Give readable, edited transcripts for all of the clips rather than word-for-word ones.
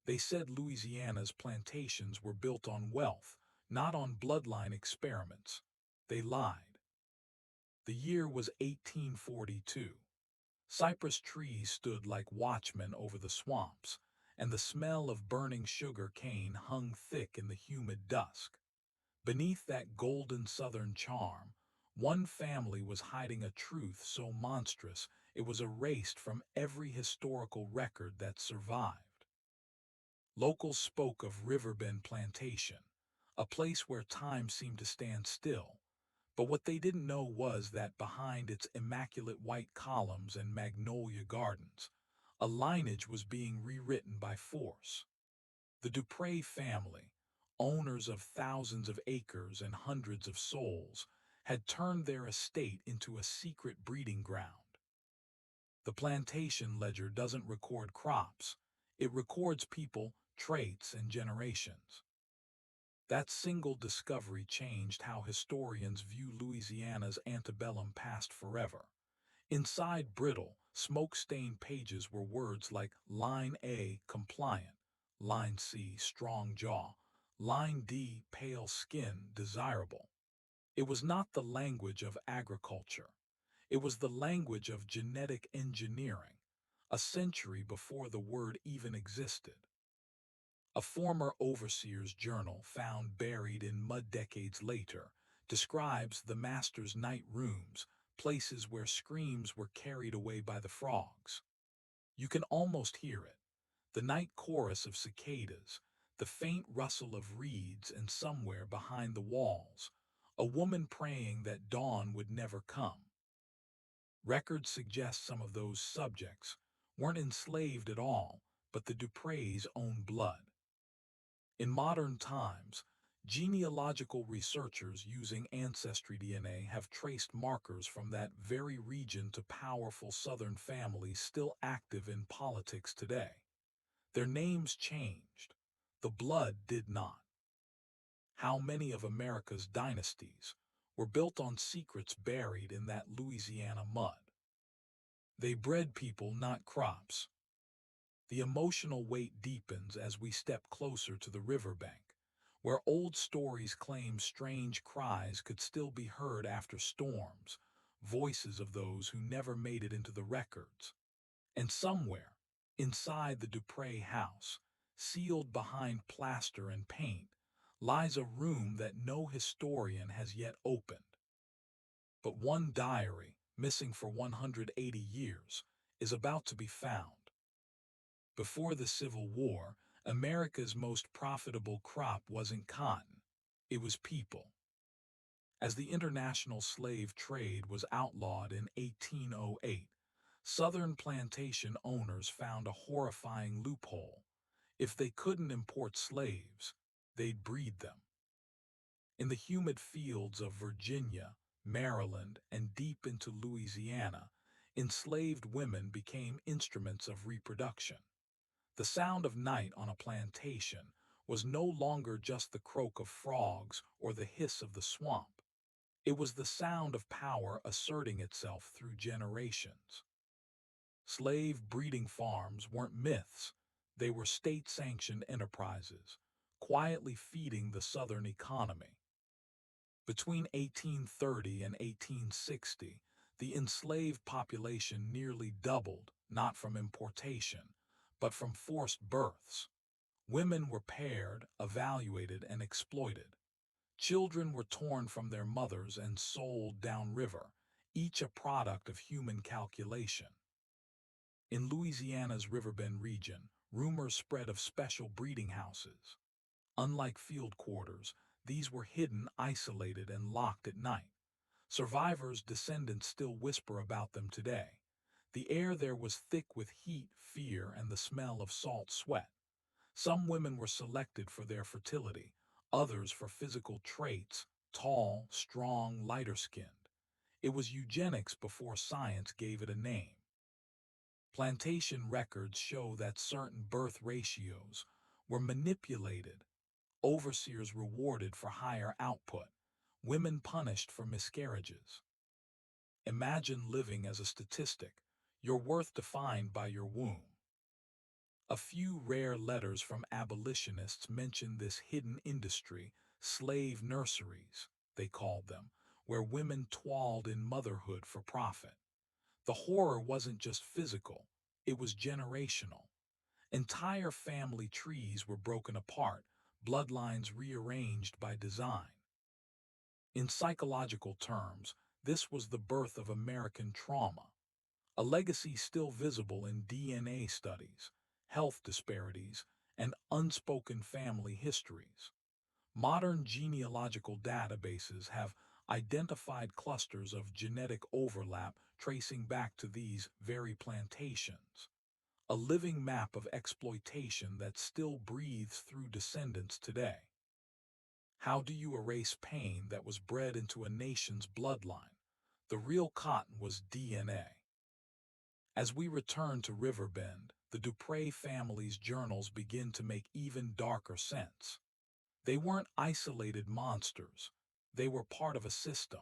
They said Louisiana's plantations were built on wealth, not on bloodline experiments. They lied. The year was 1842. Cypress trees stood like watchmen over the swamps, and the smell of burning sugar cane hung thick in the humid dusk. Beneath that golden southern charm, one family was hiding a truth so monstrous it was erased from every historical record that survived. Locals spoke of Riverbend Plantation, a place where time seemed to stand still, but what they didn't know was that behind its immaculate white columns and magnolia gardens, a lineage was being rewritten by force. The Dupre family, owners of thousands of acres and hundreds of souls, had turned their estate into a secret breeding ground. The plantation ledger doesn't record crops, it records people, traits, and generations. That single discovery changed how historians view Louisiana's antebellum past forever. Inside brittle, smoke-stained pages were words like Line A, compliant, Line C, strong jaw, Line D, pale skin, desirable. It was not the language of agriculture. It was the language of genetic engineering, a century before the word even existed. A former overseer's journal, found buried in mud decades later, describes the master's night rooms, places where screams were carried away by the frogs. You can almost hear it, the night chorus of cicadas, the faint rustle of reeds, and somewhere behind the walls, a woman praying that dawn would never come. Records suggest some of those subjects weren't enslaved at all, but the Dupre's own blood. In modern times, genealogical researchers using ancestry DNA have traced markers from that very region to powerful Southern families still active in politics today. Their names changed. The blood did not. How many of America's dynasties were built on secrets buried in that Louisiana mud? They bred people, not crops. The emotional weight deepens as we step closer to the riverbank, where old stories claim strange cries could still be heard after storms, voices of those who never made it into the records. And somewhere, inside the Dupre house, sealed behind plaster and paint, lies a room that no historian has yet opened. But one diary, missing for 180 years, is about to be found. Before the Civil War, America's most profitable crop wasn't cotton, it was people. As the international slave trade was outlawed in 1808, Southern plantation owners found a horrifying loophole. If they couldn't import slaves, they'd breed them. In the humid fields of Virginia, Maryland, and deep into Louisiana, enslaved women became instruments of reproduction. The sound of night on a plantation was no longer just the croak of frogs or the hiss of the swamp. It was the sound of power asserting itself through generations. Slave breeding farms weren't myths, they were state-sanctioned enterprises, quietly feeding the Southern economy. Between 1830 and 1860, the enslaved population nearly doubled, not from importation, but from forced births. Women were paired, evaluated, and exploited. Children were torn from their mothers and sold downriver, each a product of human calculation. In Louisiana's Riverbend region, rumors spread of special breeding houses. Unlike field quarters, these were hidden, isolated, and locked at night. Survivors' descendants still whisper about them today. The air there was thick with heat, fear, and the smell of salt sweat. Some women were selected for their fertility, others for physical traits, tall, strong, lighter-skinned. It was eugenics before science gave it a name. Plantation records show that certain birth ratios were manipulated, overseers rewarded for higher output, women punished for miscarriages. Imagine living as a statistic, your worth defined by your womb. A few rare letters from abolitionists mention this hidden industry, slave nurseries, they called them, where women toiled in motherhood for profit. The horror wasn't just physical, it was generational. Entire family trees were broken apart, bloodlines rearranged by design. In psychological terms, this was the birth of American trauma, a legacy still visible in DNA studies, health disparities, and unspoken family histories. Modern genealogical databases have identified clusters of genetic overlap tracing back to these very plantations, a living map of exploitation that still breathes through descendants today. How do you erase pain that was bred into a nation's bloodline? The real cotton was DNA. As we return to Riverbend, the Dupre family's journals begin to make even darker sense. They weren't isolated monsters. They were part of a system.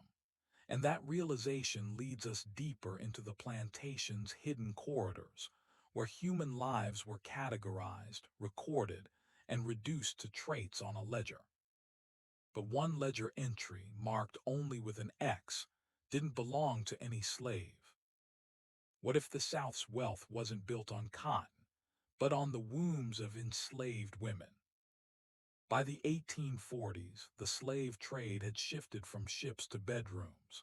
And that realization leads us deeper into the plantation's hidden corridors, where human lives were categorized, recorded, and reduced to traits on a ledger. But one ledger entry, marked only with an X, didn't belong to any slave. What if the South's wealth wasn't built on cotton, but on the wombs of enslaved women? By the 1840s, the slave trade had shifted from ships to bedrooms.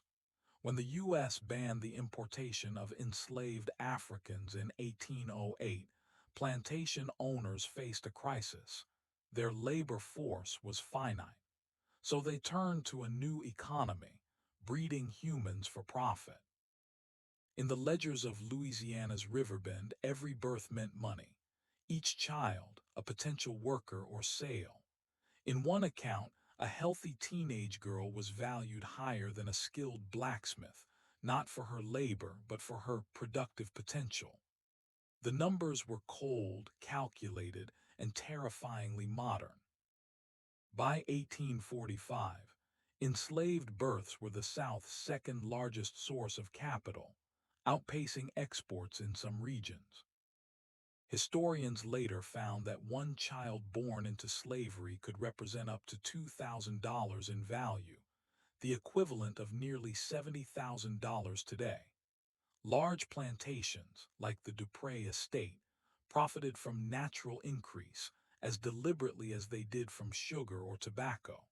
When the U.S. banned the importation of enslaved Africans in 1808, plantation owners faced a crisis. Their labor force was finite, so they turned to a new economy, breeding humans for profit. In the ledgers of Louisiana's Riverbend, every birth meant money. Each child, a potential worker or sale. In one account, a healthy teenage girl was valued higher than a skilled blacksmith, not for her labor but for her productive potential. The numbers were cold, calculated, and terrifyingly modern. By 1845, enslaved births were the South's second largest source of capital, outpacing exports in some regions. Historians later found that one child born into slavery could represent up to $2,000 in value, the equivalent of nearly $70,000 today. Large plantations, like the Dupre estate, profited from natural increase as deliberately as they did from sugar or tobacco.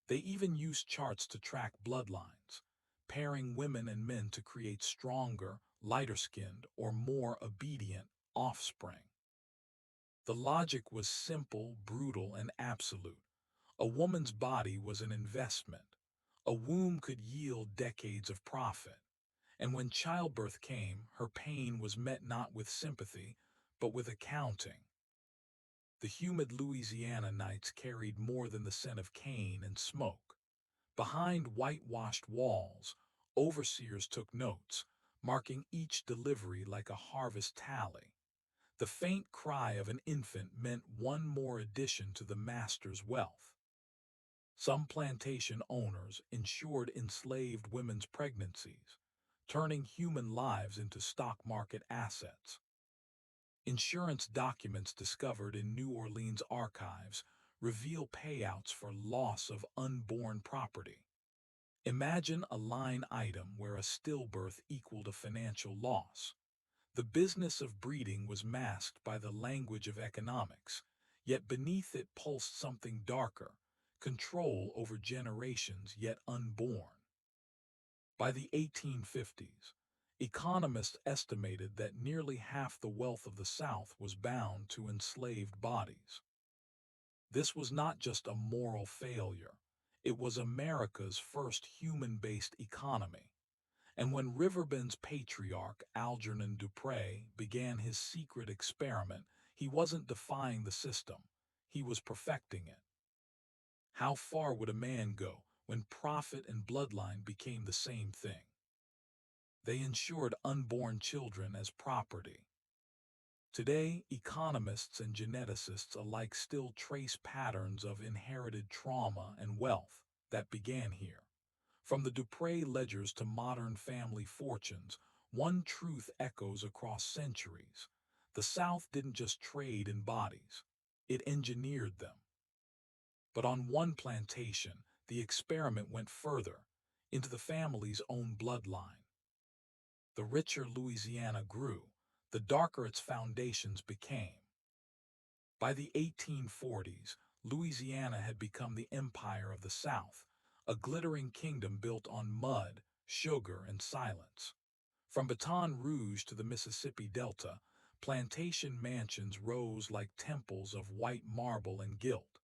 They even used charts to track bloodlines, pairing women and men to create stronger, lighter-skinned, or more obedient offspring. The logic was simple, brutal, and absolute. A woman's body was an investment. A womb could yield decades of profit. And when childbirth came, her pain was met not with sympathy, but with accounting. The humid Louisiana nights carried more than the scent of cane and smoke. Behind whitewashed walls, overseers took notes, marking each delivery like a harvest tally. The faint cry of an infant meant one more addition to the master's wealth. Some plantation owners insured enslaved women's pregnancies, turning human lives into stock market assets. Insurance documents discovered in New Orleans archives reveal payouts for loss of unborn property. Imagine a line item where a stillbirth equaled a financial loss. The business of breeding was masked by the language of economics, yet beneath it pulsed something darker, control over generations yet unborn. By the 1850s, economists estimated that nearly half the wealth of the South was bound to enslaved bodies. This was not just a moral failure, it was America's first human-based economy. And when Riverbend's patriarch, Algernon Dupre, began his secret experiment, he wasn't defying the system, he was perfecting it. How far would a man go when profit and bloodline became the same thing? They insured unborn children as property. Today, economists and geneticists alike still trace patterns of inherited trauma and wealth that began here. From the Dupre ledgers to modern family fortunes, one truth echoes across centuries. The South didn't just trade in bodies, it engineered them. But on one plantation, the experiment went further, into the family's own bloodline. The richer Louisiana grew, the darker its foundations became. By the 1840s, Louisiana had become the empire of the South, a glittering kingdom built on mud, sugar, and silence. From Baton Rouge to the Mississippi Delta, plantation mansions rose like temples of white marble and gilt.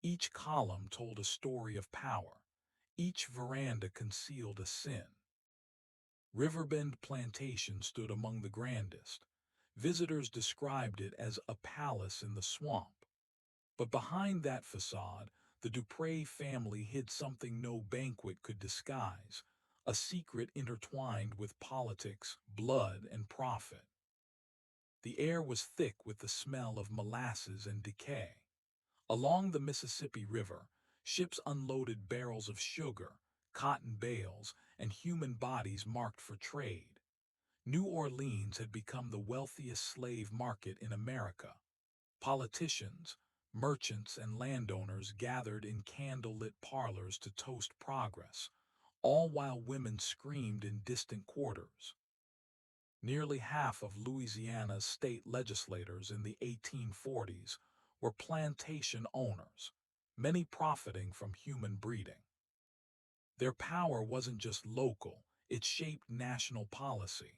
Each column told a story of power. Each veranda concealed a sin. Riverbend Plantation stood among the grandest. Visitors described it as a palace in the swamp. But behind that facade, the Dupre family hid something no banquet could disguise, a secret intertwined with politics, blood, and profit. The air was thick with the smell of molasses and decay. Along the Mississippi River, ships unloaded barrels of sugar, cotton bales, and human bodies marked for trade. New Orleans had become the wealthiest slave market in America. Politicians, merchants, and landowners gathered in candle-lit parlors to toast progress, all while women screamed in distant quarters. Nearly half of Louisiana's state legislators in the 1840s were plantation owners, many profiting from human breeding. Their power wasn't just local, it shaped national policy.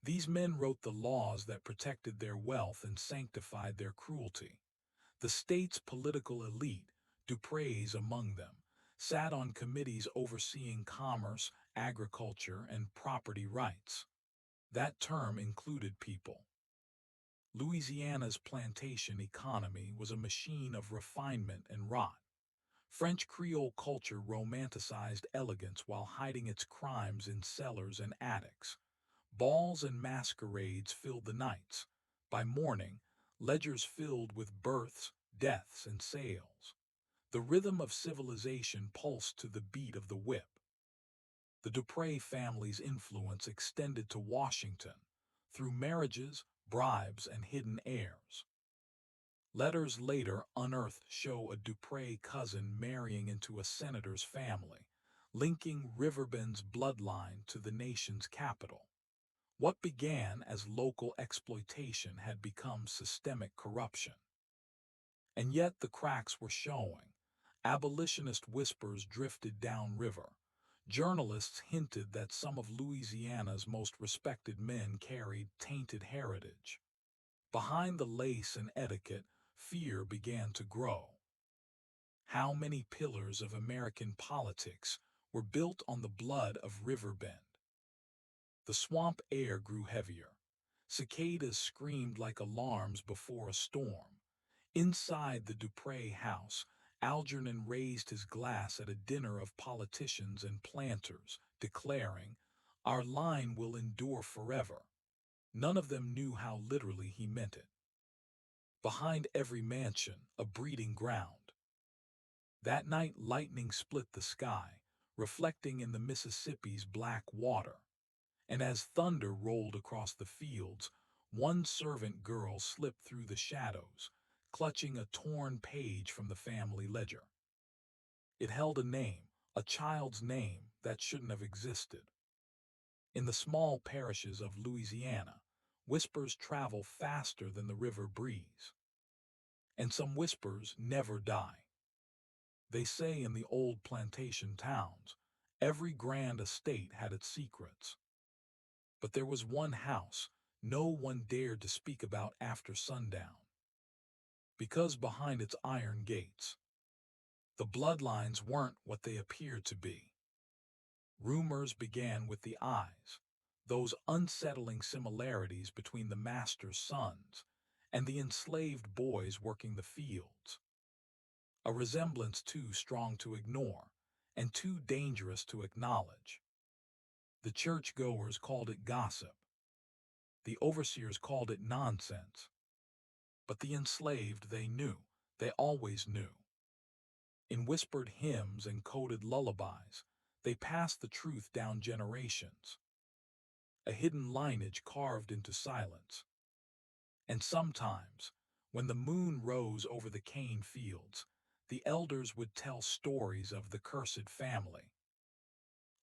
These men wrote the laws that protected their wealth and sanctified their cruelty. The state's political elite, Dupre's among them, sat on committees overseeing commerce, agriculture, and property rights. That term included people. Louisiana's plantation economy was a machine of refinement and rot. French Creole culture romanticized elegance while hiding its crimes in cellars and attics. Balls and masquerades filled the nights. By morning, ledgers filled with births, deaths, and sales. The rhythm of civilization pulsed to the beat of the whip. The Dupre family's influence extended to Washington, through marriages, bribes, and hidden heirs. Letters later unearthed show a Dupre cousin marrying into a senator's family, linking Riverbend's bloodline to the nation's capital. What began as local exploitation had become systemic corruption. And yet the cracks were showing. Abolitionist whispers drifted downriver. Journalists hinted that some of Louisiana's most respected men carried tainted heritage. Behind the lace and etiquette, fear began to grow. How many pillars of American politics were built on the blood of Riverbend? The swamp air grew heavier. Cicadas screamed like alarms before a storm. Inside the Dupre house, Algernon raised his glass at a dinner of politicians and planters, declaring, "Our line will endure forever." None of them knew how literally he meant it. Behind every mansion, a breeding ground. That night lightning split the sky, reflecting in the Mississippi's black water. And as thunder rolled across the fields, one servant girl slipped through the shadows, clutching a torn page from the family ledger. It held a name, a child's name that shouldn't have existed. In the small parishes of Louisiana, whispers travel faster than the river breeze. And some whispers never die. They say in the old plantation towns, every grand estate had its secrets. But there was one house no one dared to speak about after sundown. Because behind its iron gates, the bloodlines weren't what they appeared to be. Rumors began with the eyes, those unsettling similarities between the master's sons and the enslaved boys working the fields. A resemblance too strong to ignore and too dangerous to acknowledge. The churchgoers called it gossip. The overseers called it nonsense. But the enslaved, they knew. They always knew. In whispered hymns and coded lullabies, they passed the truth down generations. A hidden lineage carved into silence. And sometimes, when the moon rose over the cane fields, the elders would tell stories of the cursed family,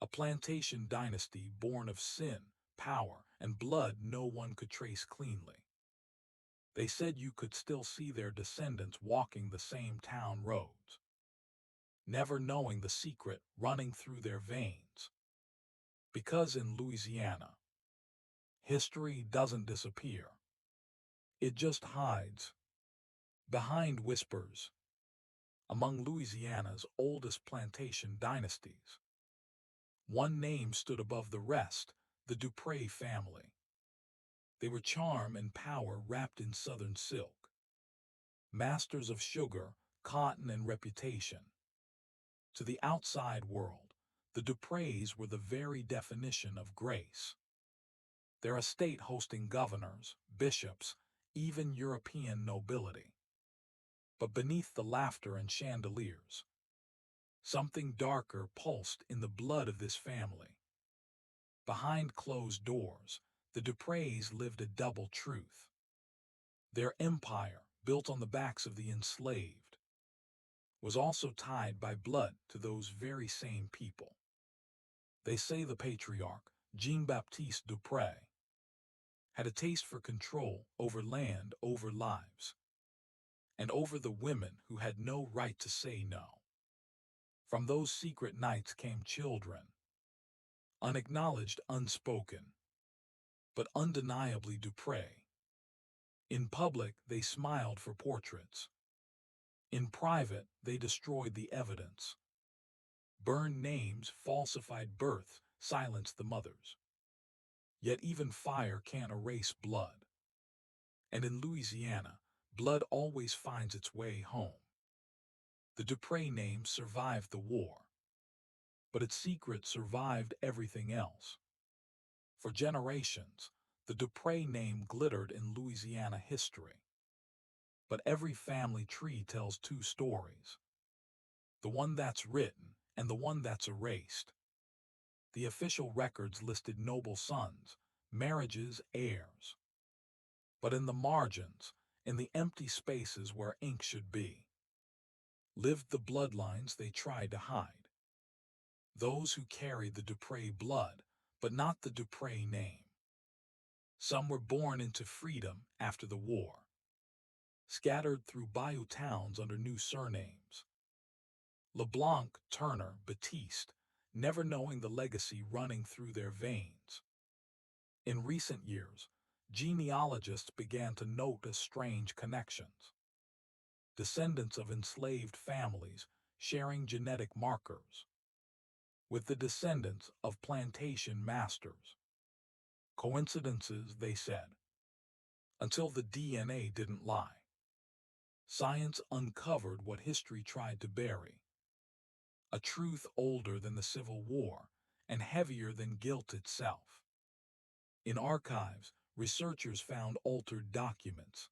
a plantation dynasty born of sin, power, and blood no one could trace cleanly. They said you could still see their descendants walking the same town roads, never knowing the secret running through their veins. Because in Louisiana, history doesn't disappear. It just hides behind whispers. Among Louisiana's oldest plantation dynasties, one name stood above the rest, the Dupré family. They were charm and power wrapped in southern silk, masters of sugar, cotton, and reputation. To the outside world, the Duprés were the very definition of grace. Their estate hosting governors, bishops, even European nobility. But beneath the laughter and chandeliers, something darker pulsed in the blood of this family. Behind closed doors, the Duprés lived a double truth. Their empire, built on the backs of the enslaved, was also tied by blood to those very same people. They say the patriarch, Jean-Baptiste Dupré, had a taste for control over land, over lives, and over the women who had no right to say no. From those secret nights came children, unacknowledged, unspoken, but undeniably Dupré. In public, they smiled for portraits. In private, they destroyed the evidence, burned names, falsified births, silenced the mothers. Yet even fire can't erase blood. And in Louisiana, blood always finds its way home. The Dupré name survived the war, but its secret survived everything else. For generations, the Dupré name glittered in Louisiana history. But every family tree tells two stories. The one that's written and the one that's erased. The official records listed noble sons, marriages, heirs. But in the margins, in the empty spaces where ink should be, lived the bloodlines they tried to hide. Those who carried the Dupré blood, but not the Dupré name. Some were born into freedom after the war, scattered through bayou towns under new surnames. LeBlanc, Turner, Batiste, never knowing the legacy running through their veins. In recent years, genealogists began to notice strange connections. Descendants of enslaved families sharing genetic markers with the descendants of plantation masters. Coincidences, they said, until the DNA didn't lie. Science uncovered what history tried to bury. A truth older than the Civil War and heavier than guilt itself. In archives, researchers found altered documents,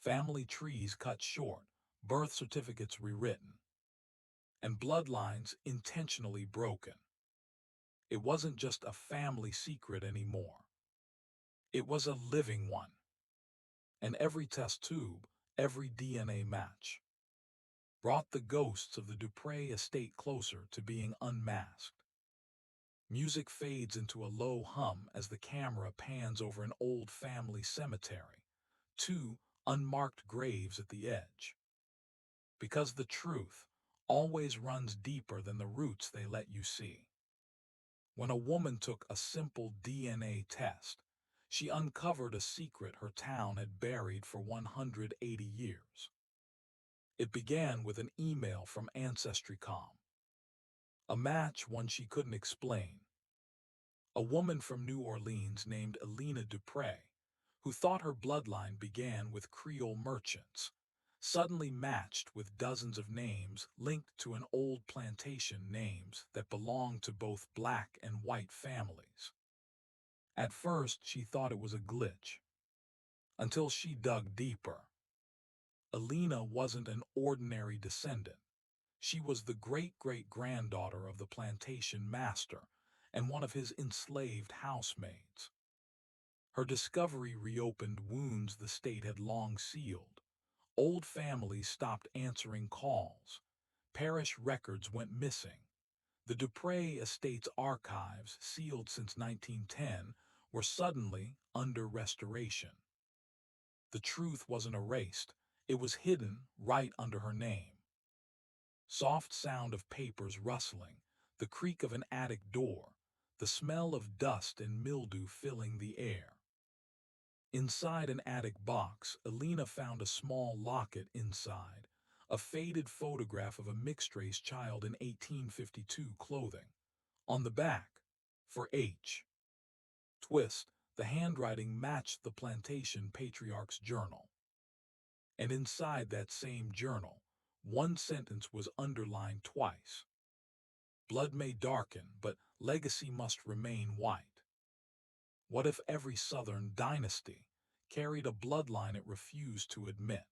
family trees cut short, birth certificates rewritten, and bloodlines intentionally broken. It wasn't just a family secret anymore. It was a living one. And every test tube, every DNA match, brought the ghosts of the Dupré estate closer to being unmasked. Music fades into a low hum as the camera pans over an old family cemetery, two unmarked graves at the edge. Because the truth always runs deeper than the roots they let you see. When a woman took a simple DNA test, she uncovered a secret her town had buried for 180 years. It began with an email from Ancestry.com, a match one she couldn't explain. A woman from New Orleans named Elena Dupré, who thought her bloodline began with Creole merchants, suddenly matched with dozens of names linked to an old plantation names that belonged to both black and white families. At first, she thought it was a glitch, until she dug deeper. Elena wasn't an ordinary descendant. She was the great-great-granddaughter of the plantation master and one of his enslaved housemaids. Her discovery reopened wounds the state had long sealed. Old families stopped answering calls. Parish records went missing. The Dupre estate's archives, sealed since 1910, were suddenly under restoration. The truth wasn't erased. It was hidden right under her name. Soft sound of papers rustling, the creak of an attic door, the smell of dust and mildew filling the air. Inside an attic box, Alina found a small locket inside, a faded photograph of a mixed-race child in 1852 clothing. On the back, for H. Twist, the handwriting matched the plantation patriarch's journal. And inside that same journal, one sentence was underlined twice. Blood may darken, but legacy must remain white. What if every Southern dynasty carried a bloodline it refused to admit?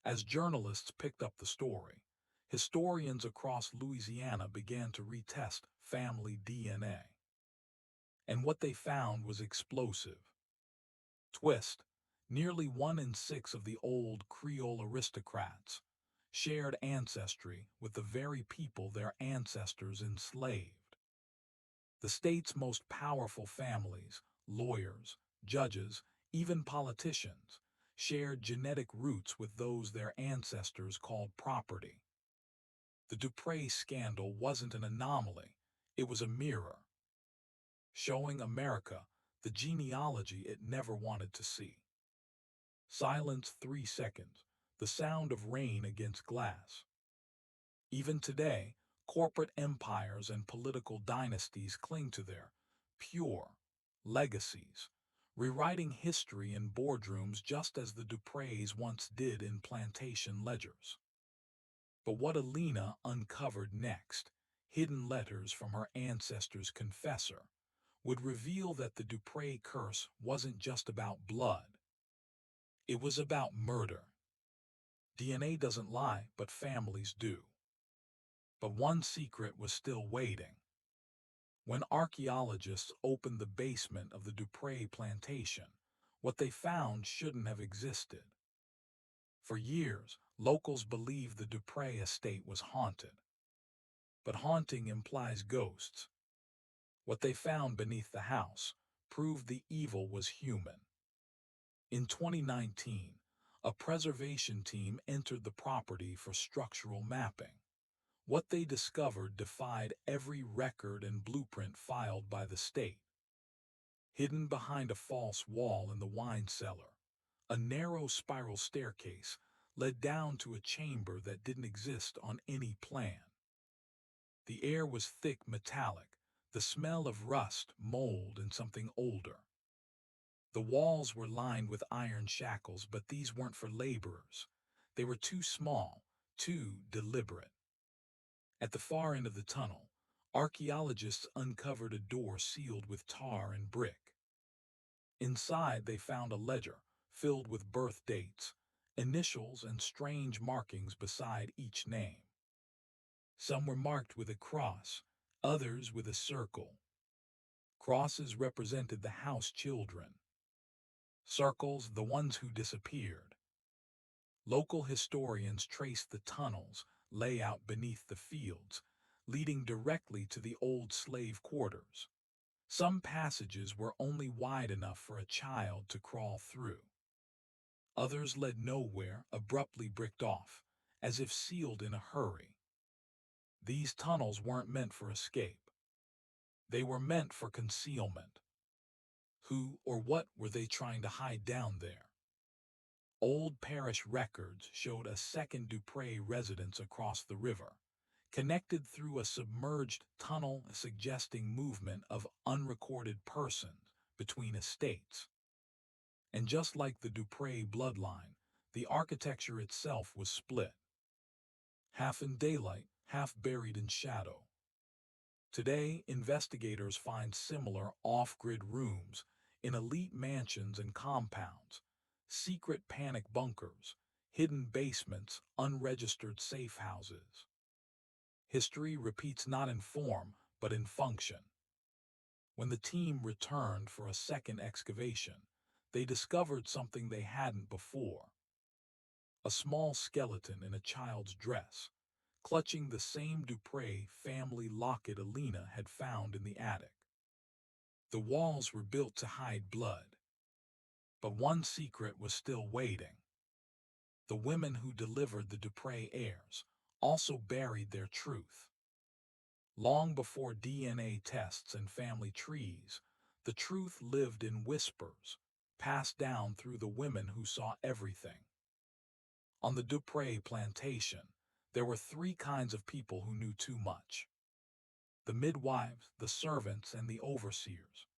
As journalists picked up the story, historians across Louisiana began to retest family DNA. And what they found was explosive. Twist, nearly 1 in 6 of the old Creole aristocrats, shared ancestry with the very people their ancestors enslaved. The state's most powerful families, lawyers, judges, even politicians, shared genetic roots with those their ancestors called property. The Dupre scandal wasn't an anomaly, it was a mirror, showing America the genealogy it never wanted to see. Silence 3 seconds, the sound of rain against glass. Even today, corporate empires and political dynasties cling to their pure legacies, rewriting history in boardrooms just as the Dupres once did in plantation ledgers. But what Alina uncovered next, hidden letters from her ancestor's confessor, would reveal that the Dupre curse wasn't just about blood. It was about murder. DNA doesn't lie, but families do. But one secret was still waiting. When archaeologists opened the basement of the Dupre plantation, what they found shouldn't have existed. For years, locals believed the Dupre estate was haunted. But haunting implies ghosts. What they found beneath the house proved the evil was human. In 2019, a preservation team entered the property for structural mapping. What they discovered defied every record and blueprint filed by the state. Hidden behind a false wall in the wine cellar, a narrow spiral staircase led down to a chamber that didn't exist on any plan. The air was thick metallic, the smell of rust, mold, and something older. The walls were lined with iron shackles, but these weren't for laborers. They were too small, too deliberate. At the far end of the tunnel, archaeologists uncovered a door sealed with tar and brick. Inside, they found a ledger filled with birth dates, initials, and strange markings beside each name. Some were marked with a cross, others with a circle. Crosses represented the house children. Circles, the ones who disappeared. Local historians traced the tunnel's layout beneath the fields, leading directly to the old slave quarters. Some passages were only wide enough for a child to crawl through. Others led nowhere, abruptly bricked off, as if sealed in a hurry. These tunnels weren't meant for escape. They were meant for concealment. Who or what were they trying to hide down there? Old parish records showed a second Dupre residence across the river, connected through a submerged tunnel suggesting movement of unrecorded persons between estates. And just like the Dupre bloodline, the architecture itself was split. Half in daylight, half buried in shadow. Today, investigators find similar off-grid rooms in elite mansions and compounds, secret panic bunkers, hidden basements, unregistered safe houses. History repeats not in form, but in function. When the team returned for a second excavation, they discovered something they hadn't before. A small skeleton in a child's dress, clutching the same Dupre family locket Alina had found in the attic. The walls were built to hide blood. But one secret was still waiting. The women who delivered the Dupre heirs also buried their truth. Long before DNA tests and family trees, the truth lived in whispers, passed down through the women who saw everything. On the Dupre plantation, there were three kinds of people who knew too much: the midwives, the servants, and the overseers.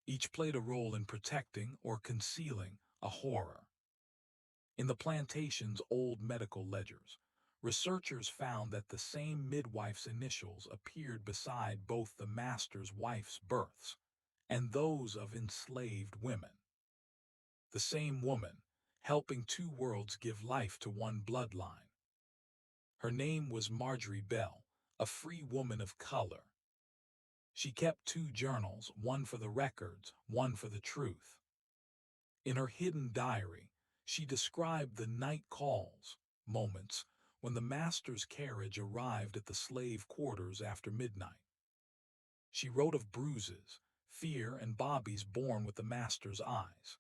Each played a role in protecting or concealing a horror. In the plantation's old medical ledgers, researchers found that the same midwife's initials appeared beside both the master's wife's births and those of enslaved women. The same woman, helping two worlds give life to one bloodline. Her name was Marjorie Bell, a free woman of color. She kept two journals, one for the records, one for the truth. In her hidden diary, she described the night calls, moments when the master's carriage arrived at the slave quarters after midnight. She wrote of bruises, fear, and Bobbies born with the master's eyes.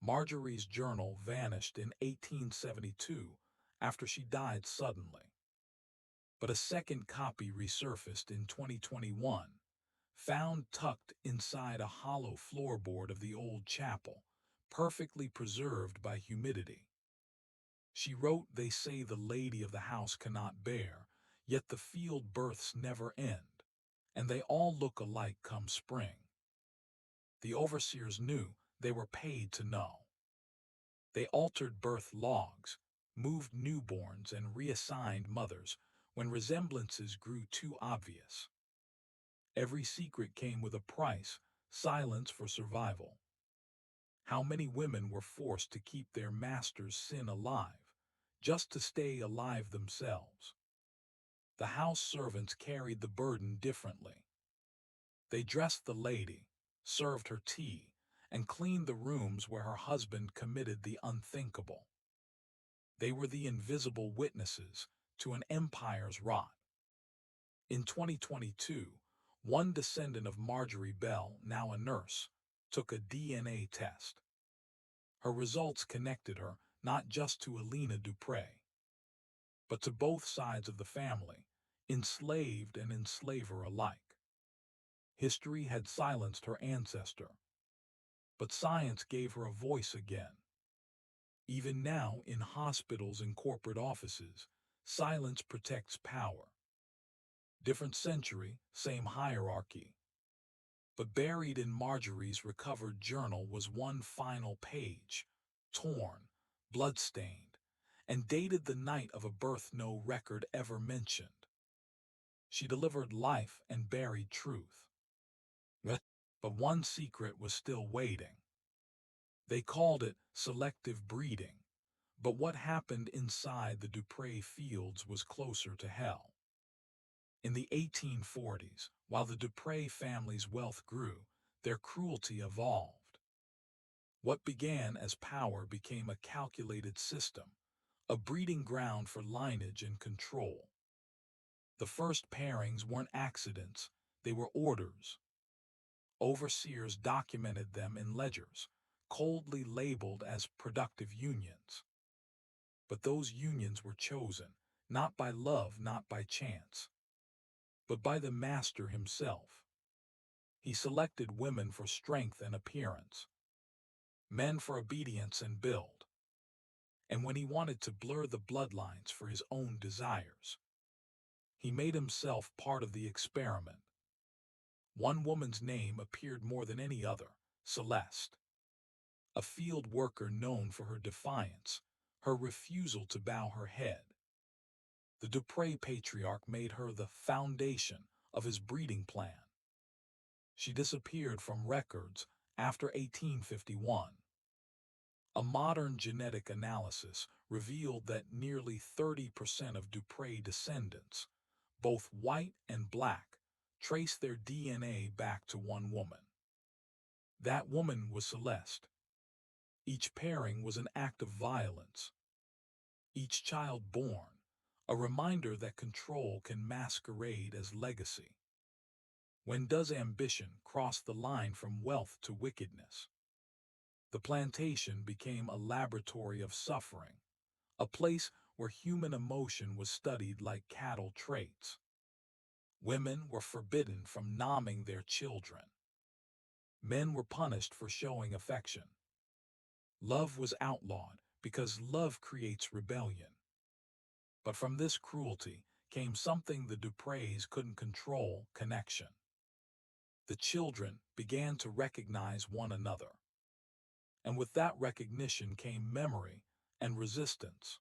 Marjorie's journal vanished in 1872 after she died suddenly. But a second copy resurfaced in 2021, found tucked inside a hollow floorboard of the old chapel, perfectly preserved by humidity. She wrote, "They say the lady of the house cannot bear, yet the field births never end, and they all look alike come spring." The overseers knew, they were paid to know. They altered birth logs, moved newborns, and reassigned mothers when resemblances grew too obvious. Every secret came with a price: silence for survival. How many women were forced to keep their master's sin alive, just to stay alive themselves? The house servants carried the burden differently. They dressed the lady, served her tea, and cleaned the rooms where her husband committed the unthinkable. They were the invisible witnesses to an empire's rot. In 2022, one descendant of Marjorie Bell, now a nurse, took a DNA test. Her results connected her not just to Alina Dupre, but to both sides of the family, enslaved and enslaver alike. History had silenced her ancestor, but science gave her a voice again. Even now, in hospitals and corporate offices, silence protects power. Different century, same hierarchy. But buried in Marjorie's recovered journal was one final page, torn, blood-stained, and dated the night of a birth no record ever mentioned. She delivered life and buried truth. But one secret was still waiting. They called it selective breeding, but what happened inside the Dupre fields was closer to hell. In the 1840s, while the Dupre family's wealth grew, their cruelty evolved. What began as power became a calculated system, a breeding ground for lineage and control. The first pairings weren't accidents, they were orders. Overseers documented them in ledgers, coldly labeled as productive unions. But those unions were chosen, not by love, not by chance, but by the master himself. He selected women for strength and appearance, men for obedience and build, and when he wanted to blur the bloodlines for his own desires, he made himself part of the experiment. One woman's name appeared more than any other: Celeste, a field worker known for her defiance, her refusal to bow her head. The Dupre patriarch made her the foundation of his breeding plan. She disappeared from records after 1851. A modern genetic analysis revealed that nearly 30% of Dupre descendants, both white and black, traced their DNA back to one woman. That woman was Celeste. Each pairing was an act of violence. Each child born, a reminder that control can masquerade as legacy. When does ambition cross the line from wealth to wickedness? The plantation became a laboratory of suffering, a place where human emotion was studied like cattle traits. Women were forbidden from nomming their children. Men were punished for showing affection. Love was outlawed because love creates rebellion. But from this cruelty came something the Dupreys couldn't control: connection. The children began to recognize one another. And with that recognition came memory and resistance.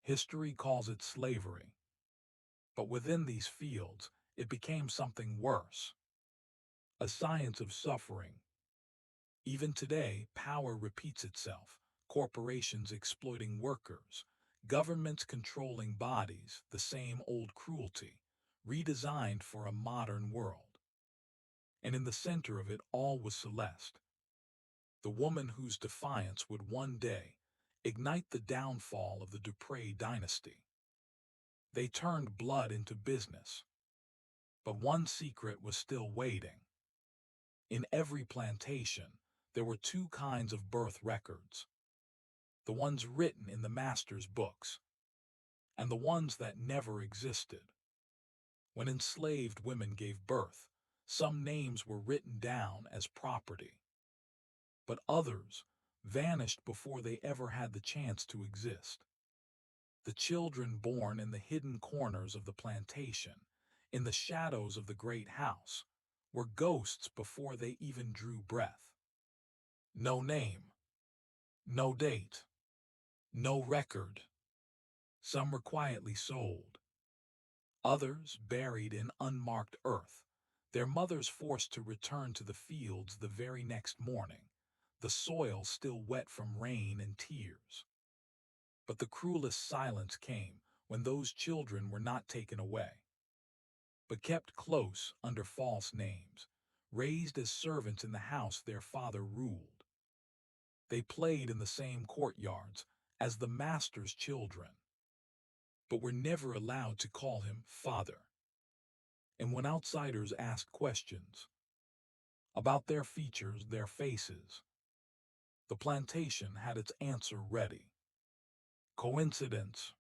History calls it slavery. But within these fields, it became something worse: a science of suffering. Even today, power repeats itself: corporations exploiting workers, governments controlling bodies, the same old cruelty, redesigned for a modern world. And in the center of it all was Celeste, the woman whose defiance would one day ignite the downfall of the Duprey dynasty. They turned blood into business. But one secret was still waiting. In every plantation, there were two kinds of birth records: the ones written in the master's books, and the ones that never existed. When enslaved women gave birth, some names were written down as property, but others vanished before they ever had the chance to exist. The children born in the hidden corners of the plantation, in the shadows of the great house, were ghosts before they even drew breath. No name, no date, no record. Some were quietly sold, others buried in unmarked earth, their mothers forced to return to the fields the very next morning, the soil still wet from rain and tears. But the cruelest silence came when those children were not taken away, but kept close under false names, raised as servants in the house their father ruled. They played in the same courtyards as the master's children, but were never allowed to call him father. And when outsiders asked questions about their features, their faces, the plantation had its answer ready: coincidence.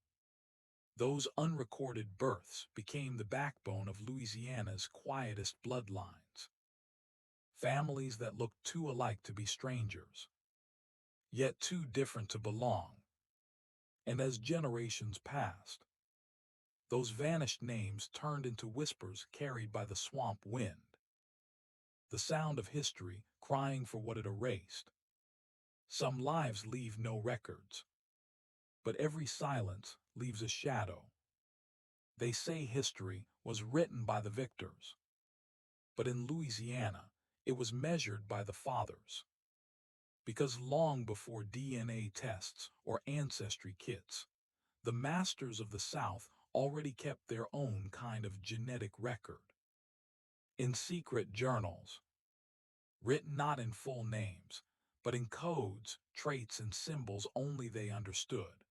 Those unrecorded births became the backbone of Louisiana's quietest bloodlines. Families that looked too alike to be strangers, yet too different to belong. And as generations passed, those vanished names turned into whispers carried by the swamp wind, the sound of history crying for what it erased. Some lives leave no records, but every silence leaves a shadow. They say history was written by the victors, but in Louisiana, it was measured by the fathers. Because long before DNA tests or ancestry kits, the masters of the South already kept their own kind of genetic record. In secret journals, written not in full names, but in codes, traits, and symbols only they understood.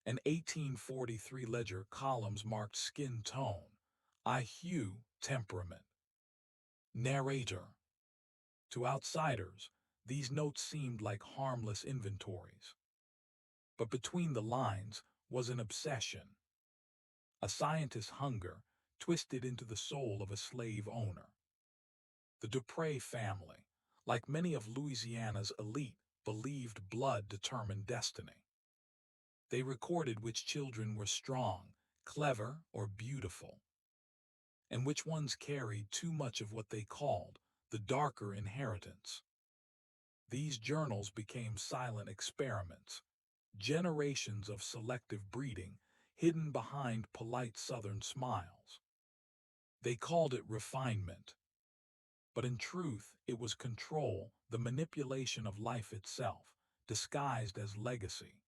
An 1843 ledger columns marked skin tone, eye hue, temperament. Narrator. To outsiders, these notes seemed like harmless inventories. But between the lines was an obsession, a scientist's hunger twisted into the soul of a slave owner. The Duprey family, like many of Louisiana's elite, believed blood determined destiny. They recorded which children were strong, clever, or beautiful, and which ones carried too much of what they called the darker inheritance. These journals became silent experiments, generations of selective breeding hidden behind polite Southern smiles. They called it refinement, but in truth it was control, the manipulation of life itself, disguised as legacy.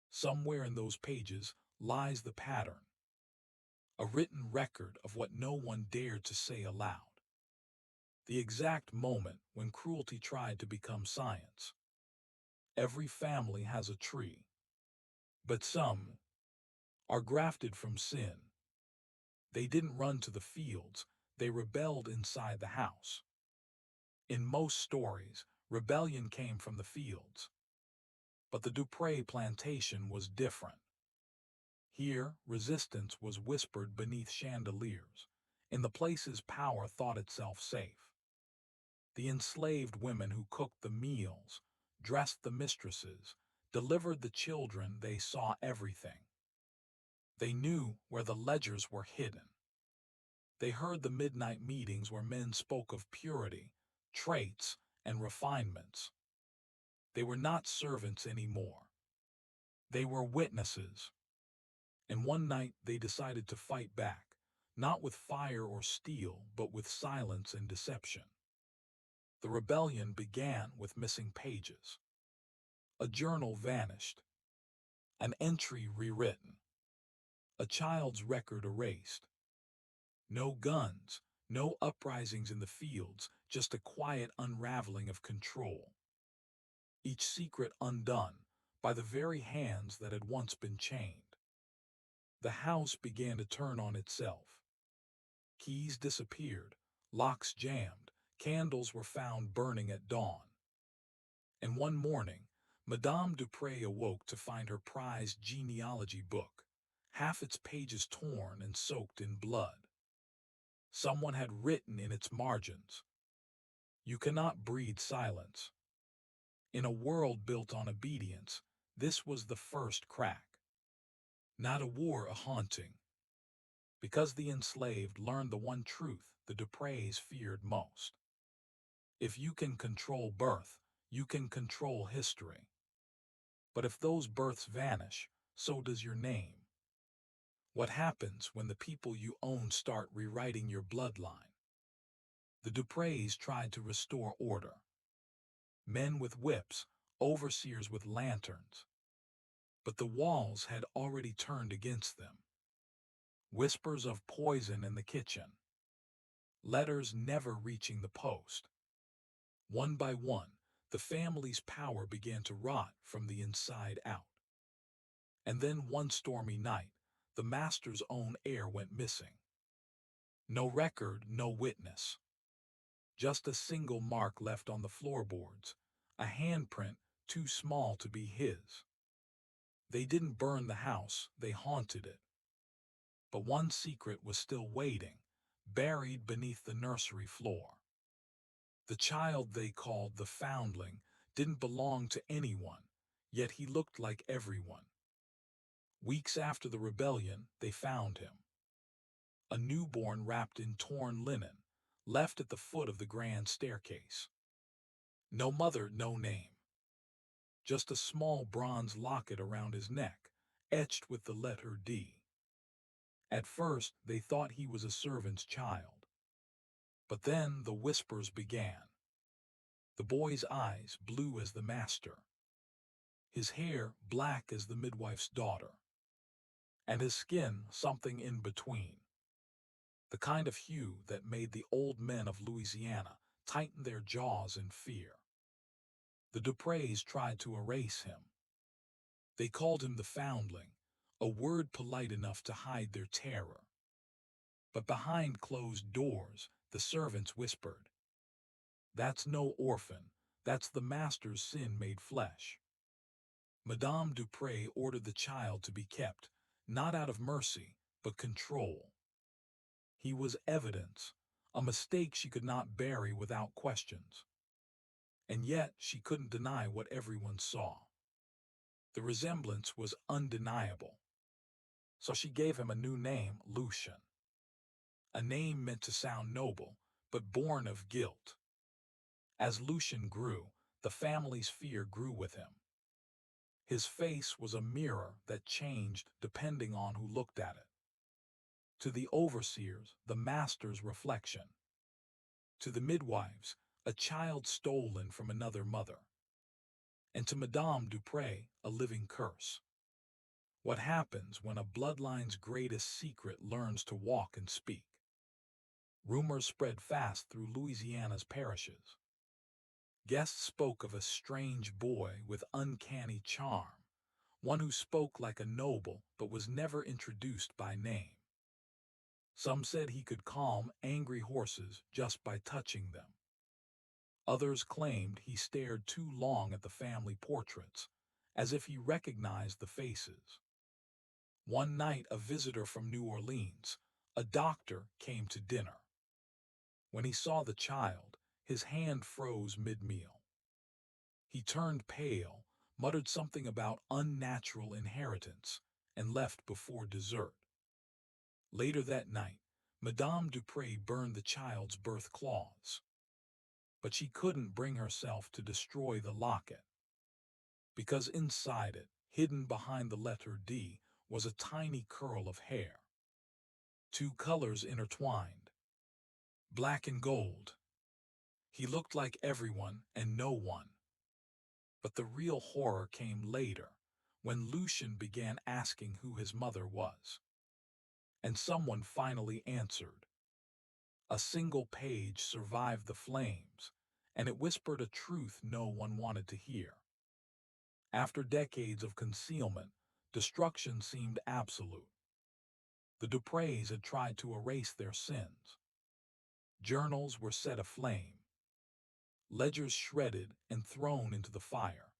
Somewhere in those pages lies the pattern: a written record of what no one dared to say aloud. The exact moment when cruelty tried to become science. Every family has a tree, but some are grafted from sin. They didn't run to the fields, they rebelled inside the house. In most stories, rebellion came from the fields. But the Dupree plantation was different. Here, resistance was whispered beneath chandeliers, in the places power thought itself safe. The enslaved women who cooked the meals, dressed the mistresses, delivered the children, they saw everything. They knew where the ledgers were hidden. They heard the midnight meetings where men spoke of purity, traits, and refinements. They were not servants anymore. They were witnesses. And one night they decided to fight back, not with fire or steel, but with silence and deception. The rebellion began with missing pages. A journal vanished, an entry rewritten, a child's record erased. No guns, no uprisings in the fields, just a quiet unraveling of control. Each secret undone by the very hands that had once been chained. The house began to turn on itself. Keys disappeared, locks jammed, candles were found burning at dawn. And one morning, Madame Dupree awoke to find her prized genealogy book, half its pages torn and soaked in blood. Someone had written in its margins, "You cannot breed silence." In a world built on obedience, this was the first crack. Not a war, a haunting. Because the enslaved learned the one truth the Duprees feared most. If you can control birth, you can control history. But if those births vanish, so does your name. What happens when the people you own start rewriting your bloodline? The Duprees tried to restore order. Men with whips, overseers with lanterns. But the walls had already turned against them. Whispers of poison in the kitchen. Letters never reaching the post. One by one, the family's power began to rot from the inside out. And then one stormy night, the master's own heir went missing. No record, no witness. Just a single mark left on the floorboards, a handprint too small to be his. They didn't burn the house, they haunted it. But one secret was still waiting, buried beneath the nursery floor. The child they called the foundling didn't belong to anyone, yet he looked like everyone. Weeks after the rebellion, they found him. A newborn wrapped in torn linen, left at the foot of the grand staircase. No mother, no name. Just a small bronze locket around his neck, etched with the letter D. At first, they thought he was a servant's child. But then the whispers began. The boy's eyes blue as the master. His hair black as the midwife's daughter. And his skin something in between. The kind of hue that made the old men of Louisiana tighten their jaws in fear. The Duprees tried to erase him. They called him the foundling, a word polite enough to hide their terror. But behind closed doors, the servants whispered, "That's no orphan, that's the master's sin made flesh." Madame Dupree ordered the child to be kept, not out of mercy, but control. He was evidence, a mistake she could not bury without questions. And yet she couldn't deny what everyone saw. The resemblance was undeniable. So she gave him a new name, Lucian. A name meant to sound noble, but born of guilt. As Lucian grew, the family's fear grew with him. His face was a mirror that changed depending on who looked at it. To the overseers, the master's reflection. To the midwives, a child stolen from another mother. And to Madame Dupree, a living curse. What happens when a bloodline's greatest secret learns to walk and speak? Rumors spread fast through Louisiana's parishes. Guests spoke of a strange boy with uncanny charm, one who spoke like a noble but was never introduced by name. Some said he could calm angry horses just by touching them. Others claimed he stared too long at the family portraits, as if he recognized the faces. One night, a visitor from New Orleans, a doctor, came to dinner. When he saw the child, his hand froze mid-meal. He turned pale, muttered something about unnatural inheritance, and left before dessert. Later that night, Madame Dupre burned the child's birth clause. But she couldn't bring herself to destroy the locket, because inside it, hidden behind the letter D, was a tiny curl of hair. Two colors intertwined, black and gold. He looked like everyone and no one. But the real horror came later, when Lucian began asking who his mother was. And someone finally answered. A single page survived the flames, and it whispered a truth no one wanted to hear. After decades of concealment, destruction seemed absolute. The Dupres had tried to erase their sins. Journals were set aflame, ledgers shredded and thrown into the fire.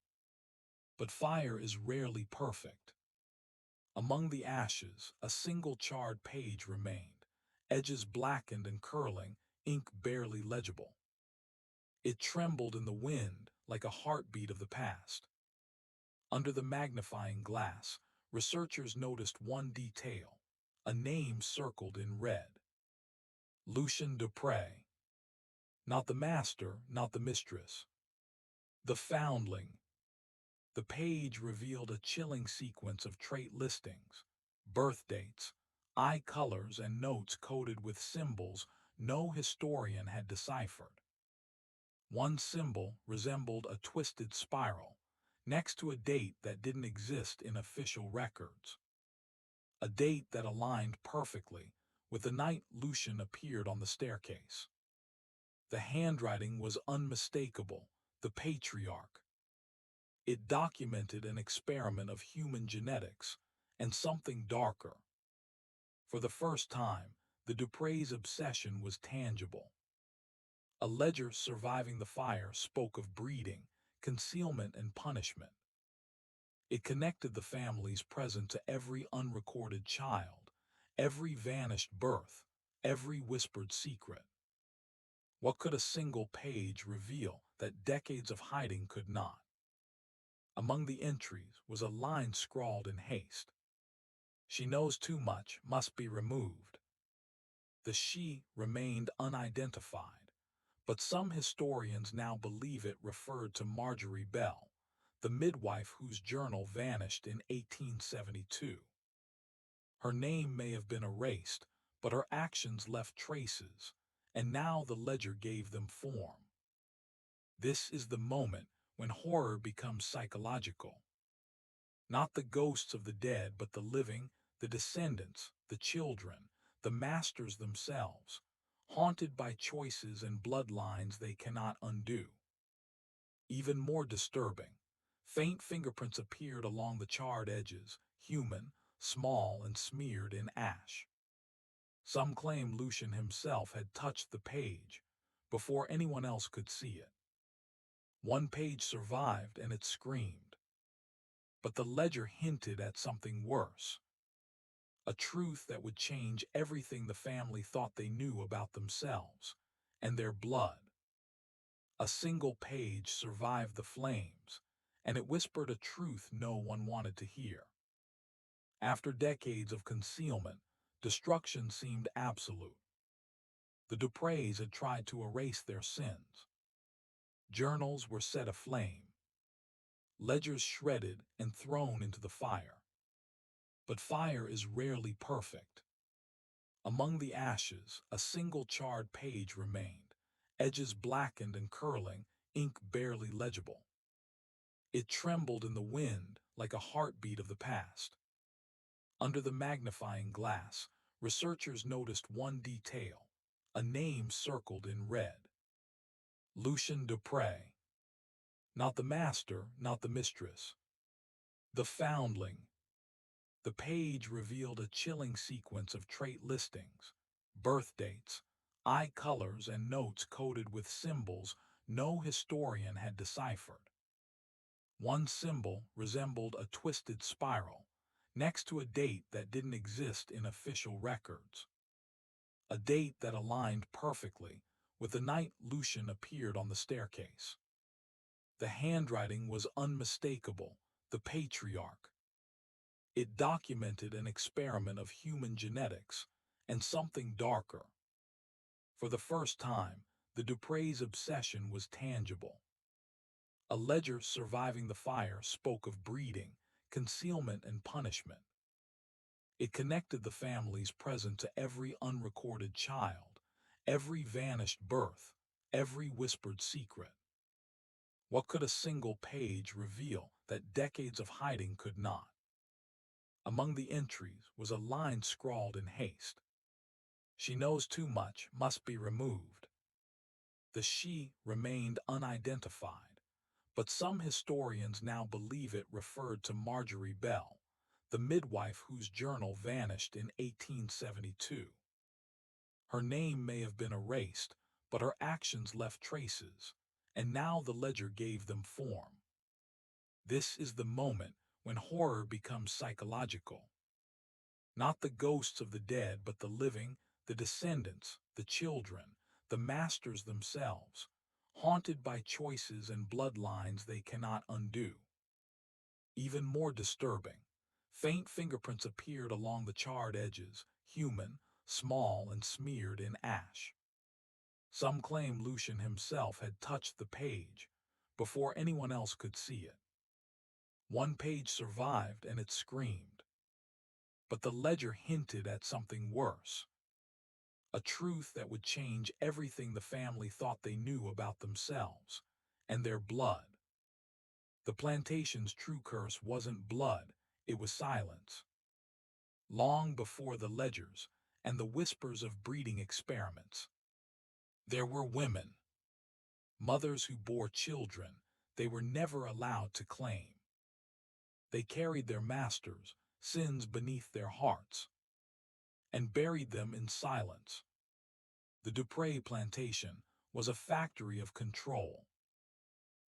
But fire is rarely perfect. Among the ashes, a single charred page remained, edges blackened and curling, ink barely legible. It trembled in the wind like a heartbeat of the past. Under the magnifying glass, researchers noticed one detail, a name circled in red. Lucien Dupre. Not the master, not the mistress. The foundling. The page revealed a chilling sequence of trait listings, birth dates, eye colors, and notes coded with symbols no historian had deciphered. One symbol resembled a twisted spiral, next to a date that didn't exist in official records. A date that aligned perfectly with the night Lucien appeared on the staircase. The handwriting was unmistakable, the patriarch. It documented an experiment of human genetics, and something darker. For the first time, the Dupres' obsession was tangible. A ledger surviving the fire spoke of breeding, concealment, and punishment. It connected the family's present to every unrecorded child, every vanished birth, every whispered secret. What could a single page reveal that decades of hiding could not? Among the entries was a line scrawled in haste. She knows too much, must be removed. The she remained unidentified, but some historians now believe it referred to Marjorie Bell, the midwife whose journal vanished in 1872. Her name may have been erased, but her actions left traces, and now the ledger gave them form. This is the moment when horror becomes psychological. Not the ghosts of the dead, but the living, the descendants, the children, the masters themselves, haunted by choices and bloodlines they cannot undo. Even more disturbing, faint fingerprints appeared along the charred edges, human, small, and smeared in ash. Some claim Lucien himself had touched the page before anyone else could see it. One page survived and it screamed. But the ledger hinted at something worse. A truth that would change everything the family thought they knew about themselves and their blood. A single page survived the flames, and it whispered a truth no one wanted to hear. After decades of concealment, destruction seemed absolute. The Dupres had tried to erase their sins. Journals were set aflame, ledgers shredded and thrown into the fire. But fire is rarely perfect. Among the ashes, a single charred page remained, edges blackened and curling, ink barely legible. It trembled in the wind like a heartbeat of the past. Under the magnifying glass, researchers noticed one detail, a name circled in red. Lucien Dupre. Not the master, not the mistress. The foundling. The page revealed a chilling sequence of trait listings, birth dates, eye colors, and notes coded with symbols no historian had deciphered. One symbol resembled a twisted spiral, next to a date that didn't exist in official records. A date that aligned perfectly with the night Lucien appeared on the staircase. The handwriting was unmistakable, the patriarch. It documented an experiment of human genetics and something darker. For the first time, the Dupre's obsession was tangible. A ledger surviving the fire spoke of breeding, concealment, and punishment. It connected the family's present to every unrecorded child, every vanished birth, every whispered secret. What could a single page reveal that decades of hiding could not? Among the entries was a line scrawled in haste. She knows too much, must be removed. The she remained unidentified, but some historians now believe it referred to Marjorie Bell, the midwife whose journal vanished in 1872. Her name may have been erased, but her actions left traces, and now the ledger gave them form. This is the moment when horror becomes psychological. Not the ghosts of the dead, but the living, the descendants, the children, the masters themselves, haunted by choices and bloodlines they cannot undo. Even more disturbing, faint fingerprints appeared along the charred edges, human, small, and smeared in ash. Some claim Lucien himself had touched the page before anyone else could see it. One page survived and it screamed. But the ledger hinted at something worse. A truth that would change everything the family thought they knew about themselves and their blood. The plantation's true curse wasn't blood, it was silence. Long before the ledgers and the whispers of breeding experiments, there were women, mothers who bore children they were never allowed to claim. They carried their masters' sins beneath their hearts and buried them in silence. The Dupre plantation was a factory of control.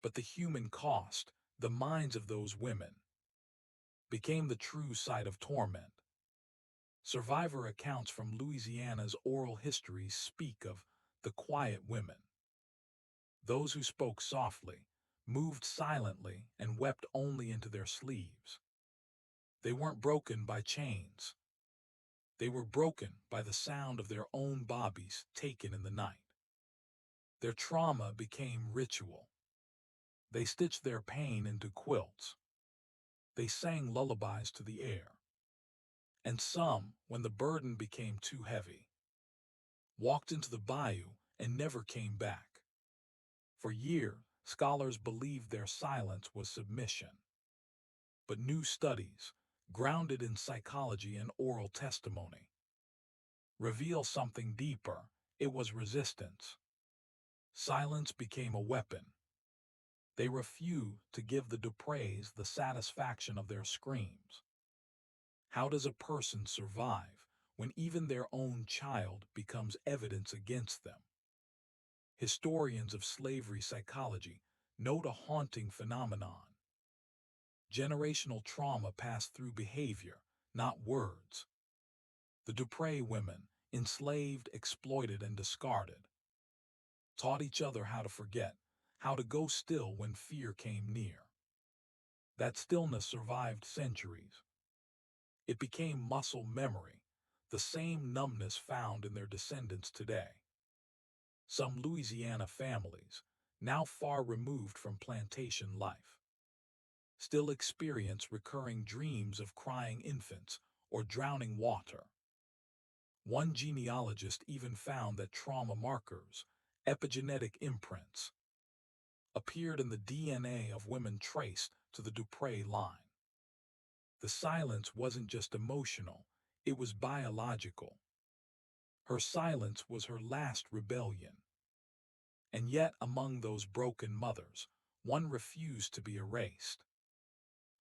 But the human cost, the minds of those women, became the true site of torment. Survivor accounts from Louisiana's oral histories speak of the quiet women. Those who spoke softly, moved silently, and wept only into their sleeves. They weren't broken by chains. They were broken by the sound of their own bobbies taken in the night. Their trauma became ritual. They stitched their pain into quilts. They sang lullabies to the air. And some, when the burden became too heavy, walked into the bayou and never came back. For years, scholars believed their silence was submission. But new studies, grounded in psychology and oral testimony, reveal something deeper. It was resistance. Silence became a weapon. They refused to give the Dupres the satisfaction of their screams. How does a person survive when even their own child becomes evidence against them? Historians of slavery psychology note a haunting phenomenon. Generational trauma passed through behavior, not words. The Dupre women, enslaved, exploited, and discarded, taught each other how to forget, how to go still when fear came near. That stillness survived centuries. It became muscle memory, the same numbness found in their descendants today. Some Louisiana families, now far removed from plantation life, still experience recurring dreams of crying infants or drowning water. One genealogist even found that trauma markers, epigenetic imprints, appeared in the DNA of women traced to the Dupre line. The silence wasn't just emotional, it was biological. Her silence was her last rebellion. And yet, among those broken mothers, one refused to be erased.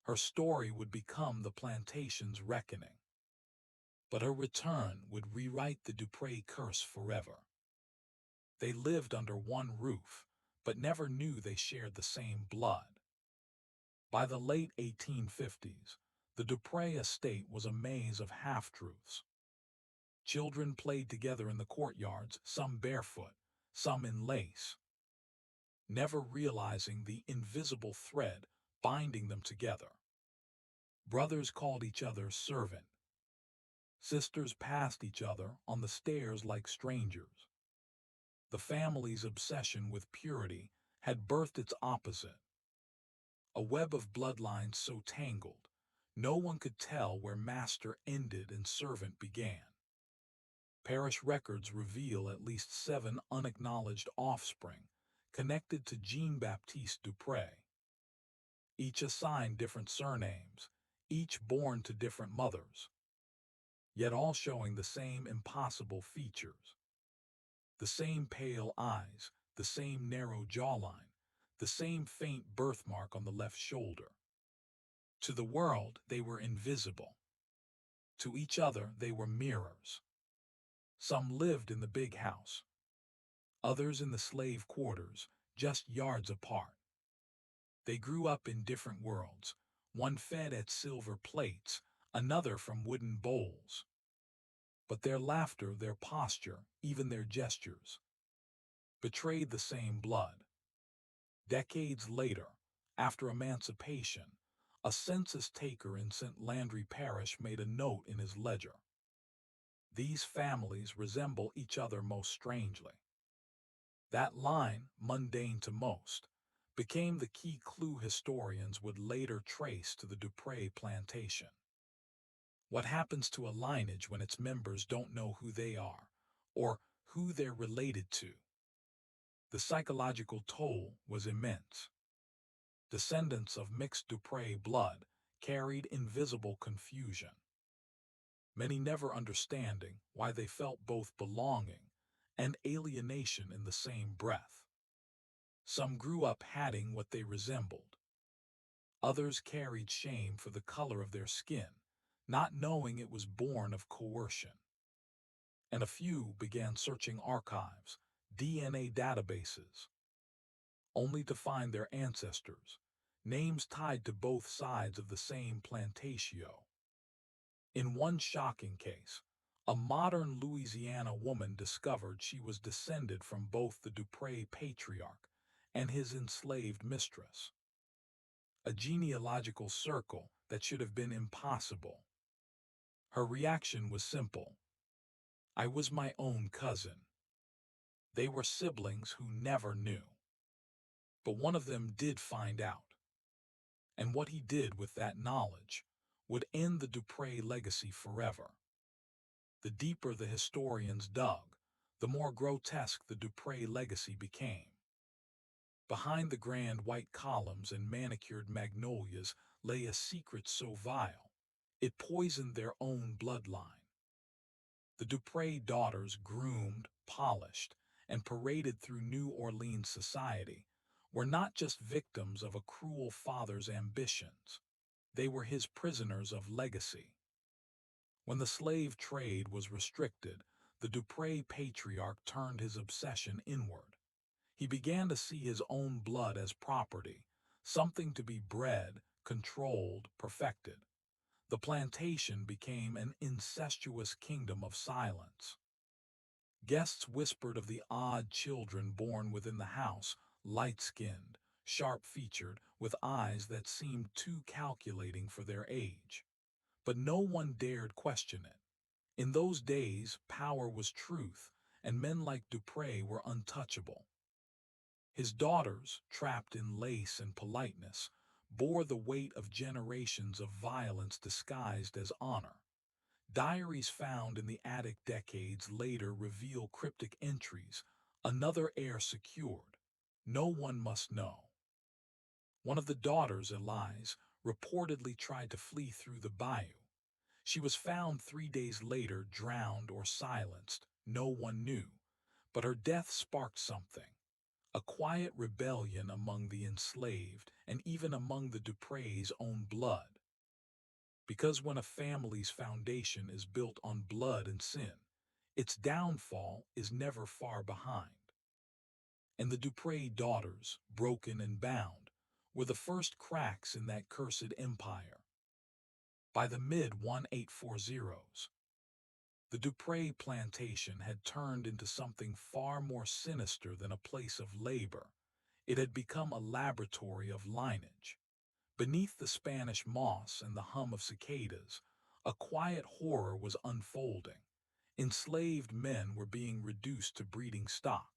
Her story would become the plantation's reckoning. But her return would rewrite the Dupree curse forever. They lived under one roof, but never knew they shared the same blood. By the late 1850s, the Dupree estate was a maze of half-truths. Children played together in the courtyards, some barefoot, some in lace, never realizing the invisible thread binding them together. Brothers called each other servant. Sisters passed each other on the stairs like strangers. The family's obsession with purity had birthed its opposite, a web of bloodlines so tangled, no one could tell where master ended and servant began. Parish records reveal at least 7 unacknowledged offspring connected to Jean-Baptiste Dupree. Each assigned different surnames, each born to different mothers, yet all showing the same impossible features. The same pale eyes, the same narrow jawline, the same faint birthmark on the left shoulder. To the world, they were invisible. To each other, they were mirrors. Some lived in the big house, others in the slave quarters, just yards apart. They grew up in different worlds, one fed at silver plates, another from wooden bowls. But their laughter, their posture, even their gestures, betrayed the same blood. Decades later, after emancipation, a census taker in St. Landry Parish made a note in his ledger. These families resemble each other most strangely. That line, mundane to most, became the key clue historians would later trace to the Dupree plantation. What happens to a lineage when its members don't know who they are, or who they're related to? The psychological toll was immense. Descendants of mixed Dupree blood carried invisible confusion, many never understanding why they felt both belonging and alienation in the same breath. Some grew up hating what they resembled. Others carried shame for the color of their skin, not knowing it was born of coercion. And a few began searching archives, DNA databases, only to find their ancestors, names tied to both sides of the same plantation. In one shocking case, a modern Louisiana woman discovered she was descended from both the Dupree patriarch and his enslaved mistress. A genealogical circle that should have been impossible. Her reaction was simple. I was my own cousin. They were siblings who never knew. But one of them did find out. And what he did with that knowledge would end the Dupree legacy forever. The deeper the historians dug, the more grotesque the Dupree legacy became. Behind the grand white columns and manicured magnolias lay a secret so vile, it poisoned their own bloodline. The Dupree daughters, groomed, polished, and paraded through New Orleans society, were not just victims of a cruel father's ambitions. They were his prisoners of legacy. When the slave trade was restricted, the Dupree patriarch turned his obsession inward. He began to see his own blood as property, something to be bred, controlled, perfected. The plantation became an incestuous kingdom of silence. Guests whispered of the odd children born within the house, light-skinned, sharp-featured, with eyes that seemed too calculating for their age. But no one dared question it. In those days, power was truth, and men like Dupree were untouchable. His daughters, trapped in lace and politeness, bore the weight of generations of violence disguised as honor. Diaries found in the attic decades later reveal cryptic entries, another heir secured. No one must know. One of the daughters, Elise, reportedly tried to flee through the bayou. She was found 3 days later, drowned or silenced. No one knew. But her death sparked something. A quiet rebellion among the enslaved and even among the Dupre's own blood. Because when a family's foundation is built on blood and sin, its downfall is never far behind. And the Dupre daughters, broken and bound, were the first cracks in that cursed empire. By the mid-1840s, the Dupre plantation had turned into something far more sinister than a place of labor. It had become a laboratory of lineage. Beneath the Spanish moss and the hum of cicadas, a quiet horror was unfolding. Enslaved men were being reduced to breeding stock.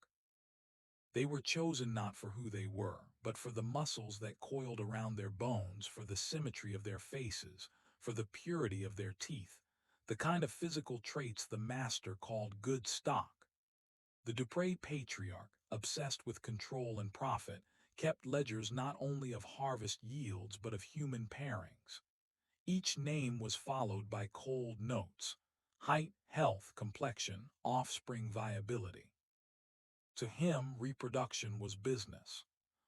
They were chosen not for who they were, but for the muscles that coiled around their bones, for the symmetry of their faces, for the purity of their teeth, the kind of physical traits the master called good stock. The Dupre patriarch, obsessed with control and profit, kept ledgers not only of harvest yields but of human pairings. Each name was followed by cold notes: height, health, complexion, offspring viability. To him, reproduction was business.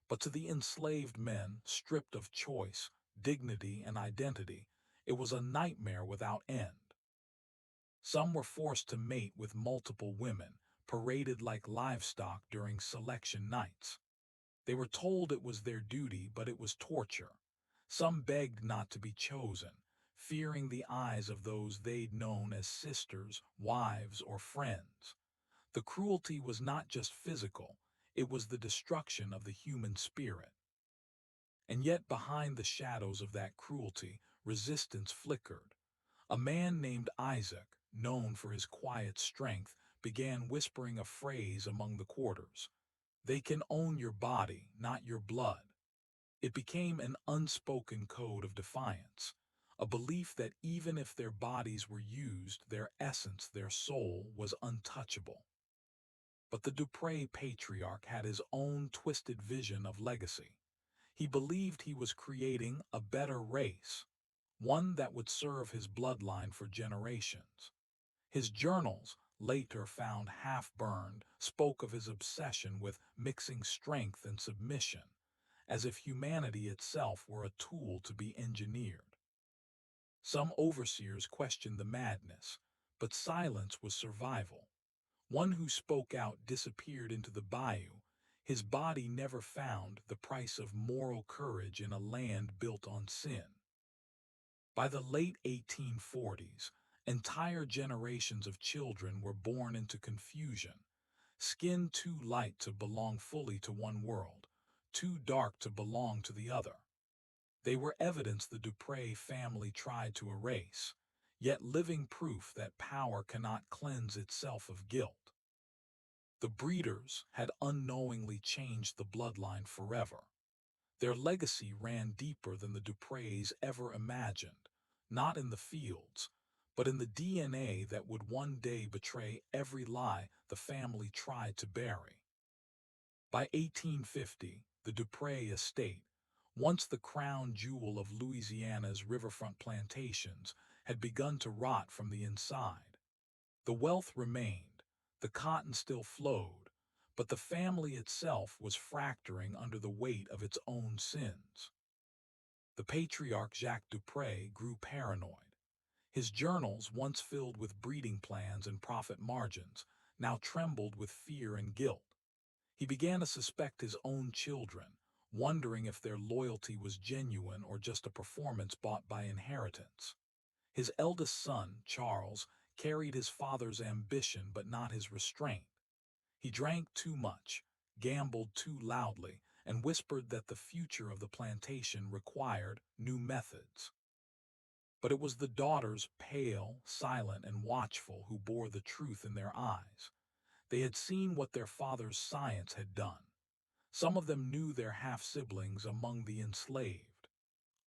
But to the enslaved men, stripped of choice, dignity, and identity, it was a nightmare without end. Some were forced to mate with multiple women, paraded like livestock during selection nights. They were told it was their duty, but it was torture. Some begged not to be chosen, fearing the eyes of those they'd known as sisters, wives, or friends. The cruelty was not just physical, it was the destruction of the human spirit. And yet behind the shadows of that cruelty, resistance flickered. A man named Isaac, known for his quiet strength, began whispering a phrase among the quarters: "They can own your body, not your blood." It became an unspoken code of defiance, a belief that even if their bodies were used, their essence, their soul, was untouchable. But the Dupre patriarch had his own twisted vision of legacy. He believed he was creating a better race, one that would serve his bloodline for generations. His journals, later found half-burned, spoke of his obsession with mixing strength and submission, as if humanity itself were a tool to be engineered. Some overseers questioned the madness, but silence was survival. One who spoke out disappeared into the bayou, his body never found, the price of moral courage in a land built on sin. By the late 1840s, entire generations of children were born into confusion, skin too light to belong fully to one world, too dark to belong to the other. They were evidence the Dupre family tried to erase, yet living proof that power cannot cleanse itself of guilt. The breeders had unknowingly changed the bloodline forever. Their legacy ran deeper than the Dupres ever imagined, not in the fields, but in the DNA that would one day betray every lie the family tried to bury. By 1850, the Dupre estate, once the crown jewel of Louisiana's riverfront plantations, had begun to rot from the inside. The wealth remained, the cotton still flowed, but the family itself was fracturing under the weight of its own sins. The patriarch Jacques Dupre grew paranoid. His journals, once filled with breeding plans and profit margins, now trembled with fear and guilt. He began to suspect his own children, wondering if their loyalty was genuine or just a performance bought by inheritance. His eldest son, Charles, carried his father's ambition but not his restraint. He drank too much, gambled too loudly, and whispered that the future of the plantation required new methods. But it was the daughters, pale, silent, and watchful, who bore the truth in their eyes. They had seen what their father's science had done. Some of them knew their half-siblings among the enslaved.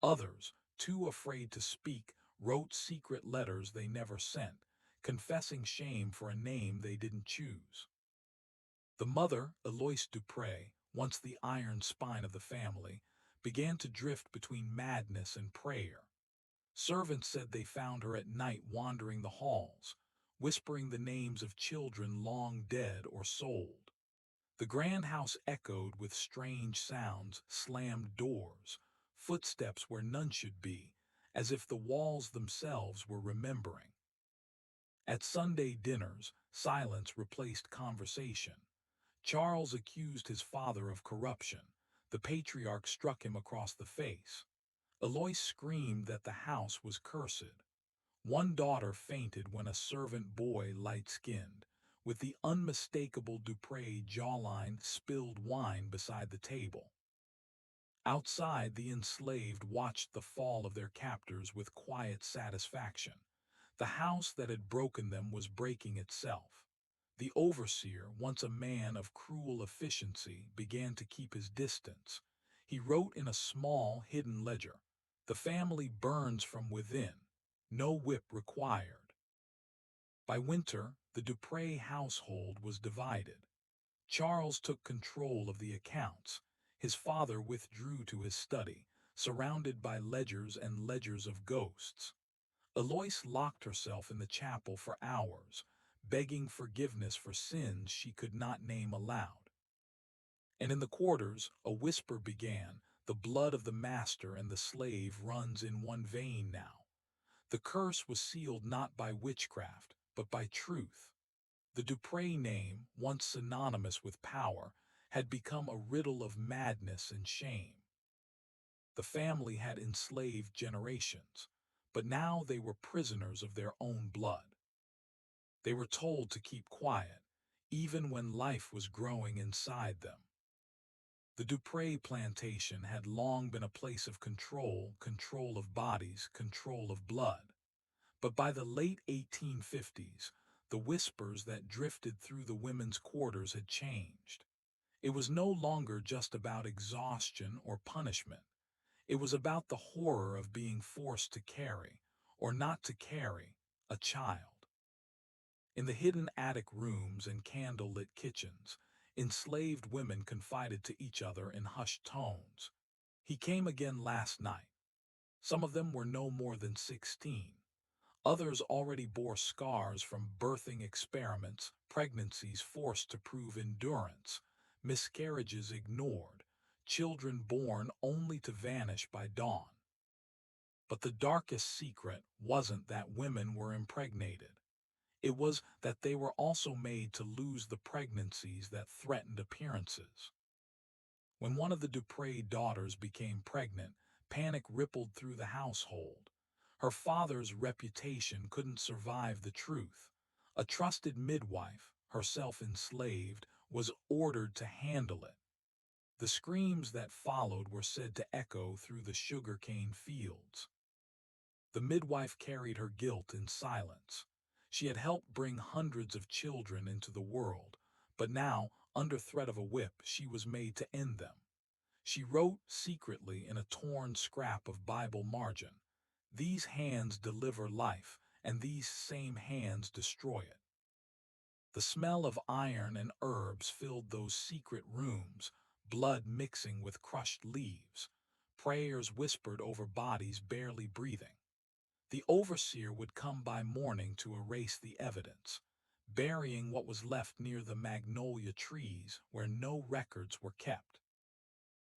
Others, too afraid to speak, wrote secret letters they never sent, confessing shame for a name they didn't choose. The mother, Eloise Dupre, once the iron spine of the family, began to drift between madness and prayer. Servants said they found her at night wandering the halls, whispering the names of children long dead or sold. The grand house echoed with strange sounds, slammed doors, footsteps where none should be, as if the walls themselves were remembering. At Sunday dinners, silence replaced conversation. Charles accused his father of corruption. The patriarch struck him across the face. Alois screamed that the house was cursed. One daughter fainted when a servant boy, light-skinned, with the unmistakable Dupre jawline, spilled wine beside the table. Outside, the enslaved watched the fall of their captors with quiet satisfaction. The house that had broken them was breaking itself. The overseer, once a man of cruel efficiency, began to keep his distance. He wrote in a small, hidden ledger, "The family burns from within. No whip required." By winter, the Dupre household was divided. Charles took control of the accounts. His father withdrew to his study, surrounded by ledgers and ledgers of ghosts. Alois locked herself in the chapel for hours, begging forgiveness for sins she could not name aloud. And in the quarters, a whisper began, "The blood of the master and the slave runs in one vein now." The curse was sealed not by witchcraft, but by truth. The Dupre name, once synonymous with power, had become a riddle of madness and shame. The family had enslaved generations, but now they were prisoners of their own blood. They were told to keep quiet, even when life was growing inside them. The Dupre plantation had long been a place of control, control of bodies, control of blood. But by the late 1850s, the whispers that drifted through the women's quarters had changed. It was no longer just about exhaustion or punishment. It was about the horror of being forced to carry, or not to carry, a child. In the hidden attic rooms and candle-lit kitchens, enslaved women confided to each other in hushed tones. "He came again last night." Some of them were no more than 16. Others already bore scars from birthing experiments, pregnancies forced to prove endurance, miscarriages ignored, children born only to vanish by dawn. But the darkest secret wasn't that women were impregnated. It was that they were also made to lose the pregnancies that threatened appearances. When one of the Dupre daughters became pregnant, panic rippled through the household. Her father's reputation couldn't survive the truth. A trusted midwife, herself enslaved, was ordered to handle it. The screams that followed were said to echo through the sugarcane fields. The midwife carried her guilt in silence. She had helped bring hundreds of children into the world, but now, under threat of a whip, she was made to end them. She wrote secretly in a torn scrap of Bible margin, "These hands deliver life, and these same hands destroy it." The smell of iron and herbs filled those secret rooms, blood mixing with crushed leaves. Prayers whispered over bodies barely breathing. The overseer would come by morning to erase the evidence, burying what was left near the magnolia trees where no records were kept.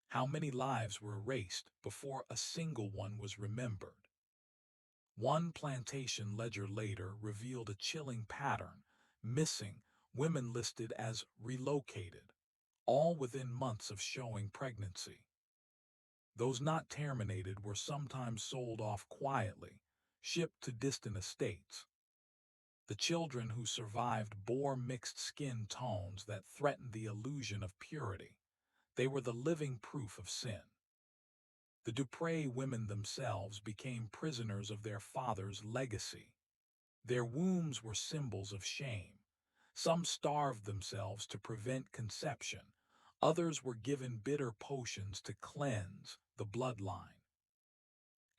How many lives were erased before a single one was remembered? One plantation ledger later revealed a chilling pattern: missing, women listed as relocated, all within months of showing pregnancy. Those not terminated were sometimes sold off quietly, shipped to distant estates. The children who survived bore mixed skin tones that threatened the illusion of purity. They were the living proof of sin. The Dupre women themselves became prisoners of their father's legacy. Their wombs were symbols of shame. Some starved themselves to prevent conception. Others were given bitter potions to cleanse the bloodline.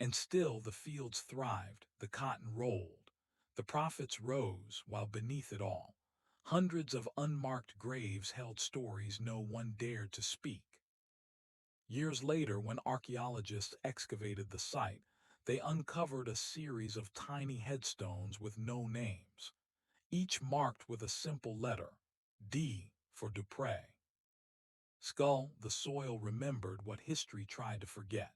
And still the fields thrived, the cotton rolled. The profits rose, while beneath it all, hundreds of unmarked graves held stories no one dared to speak. Years later, when archaeologists excavated the site, they uncovered a series of tiny headstones with no names, each marked with a simple letter, D for Dupre. Skull, the soil remembered what history tried to forget.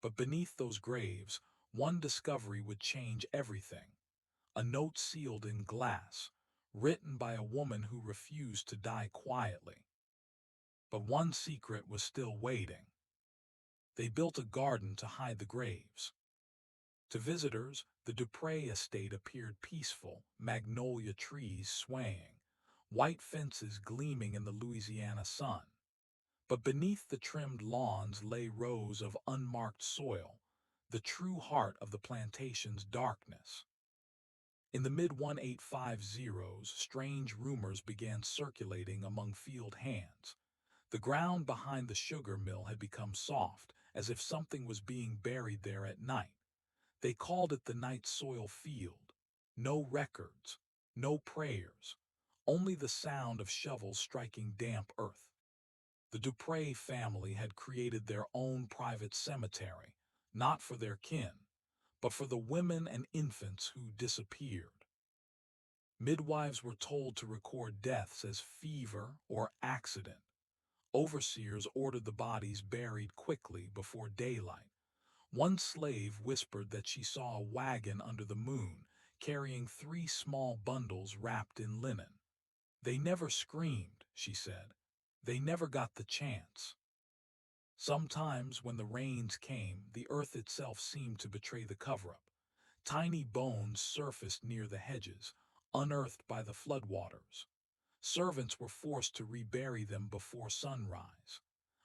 But beneath those graves, one discovery would change everything. A note sealed in glass, written by a woman who refused to die quietly. But one secret was still waiting. They built a garden to hide the graves. To visitors, the Dupre estate appeared peaceful, magnolia trees swaying, white fences gleaming in the Louisiana sun. But beneath the trimmed lawns lay rows of unmarked soil, the true heart of the plantation's darkness. In the mid-1850s, strange rumors began circulating among field hands. The ground behind the sugar mill had become soft, as if something was being buried there at night. They called it the night soil field. No records, no prayers, only the sound of shovels striking damp earth. The Dupre family had created their own private cemetery, not for their kin, but for the women and infants who disappeared. Midwives were told to record deaths as fever or accident. Overseers ordered the bodies buried quickly before daylight. One slave whispered that she saw a wagon under the moon, carrying 3 small bundles wrapped in linen. They never screamed, she said. They never got the chance. Sometimes, when the rains came, the earth itself seemed to betray the cover-up. Tiny bones surfaced near the hedges, unearthed by the floodwaters. Servants were forced to rebury them before sunrise.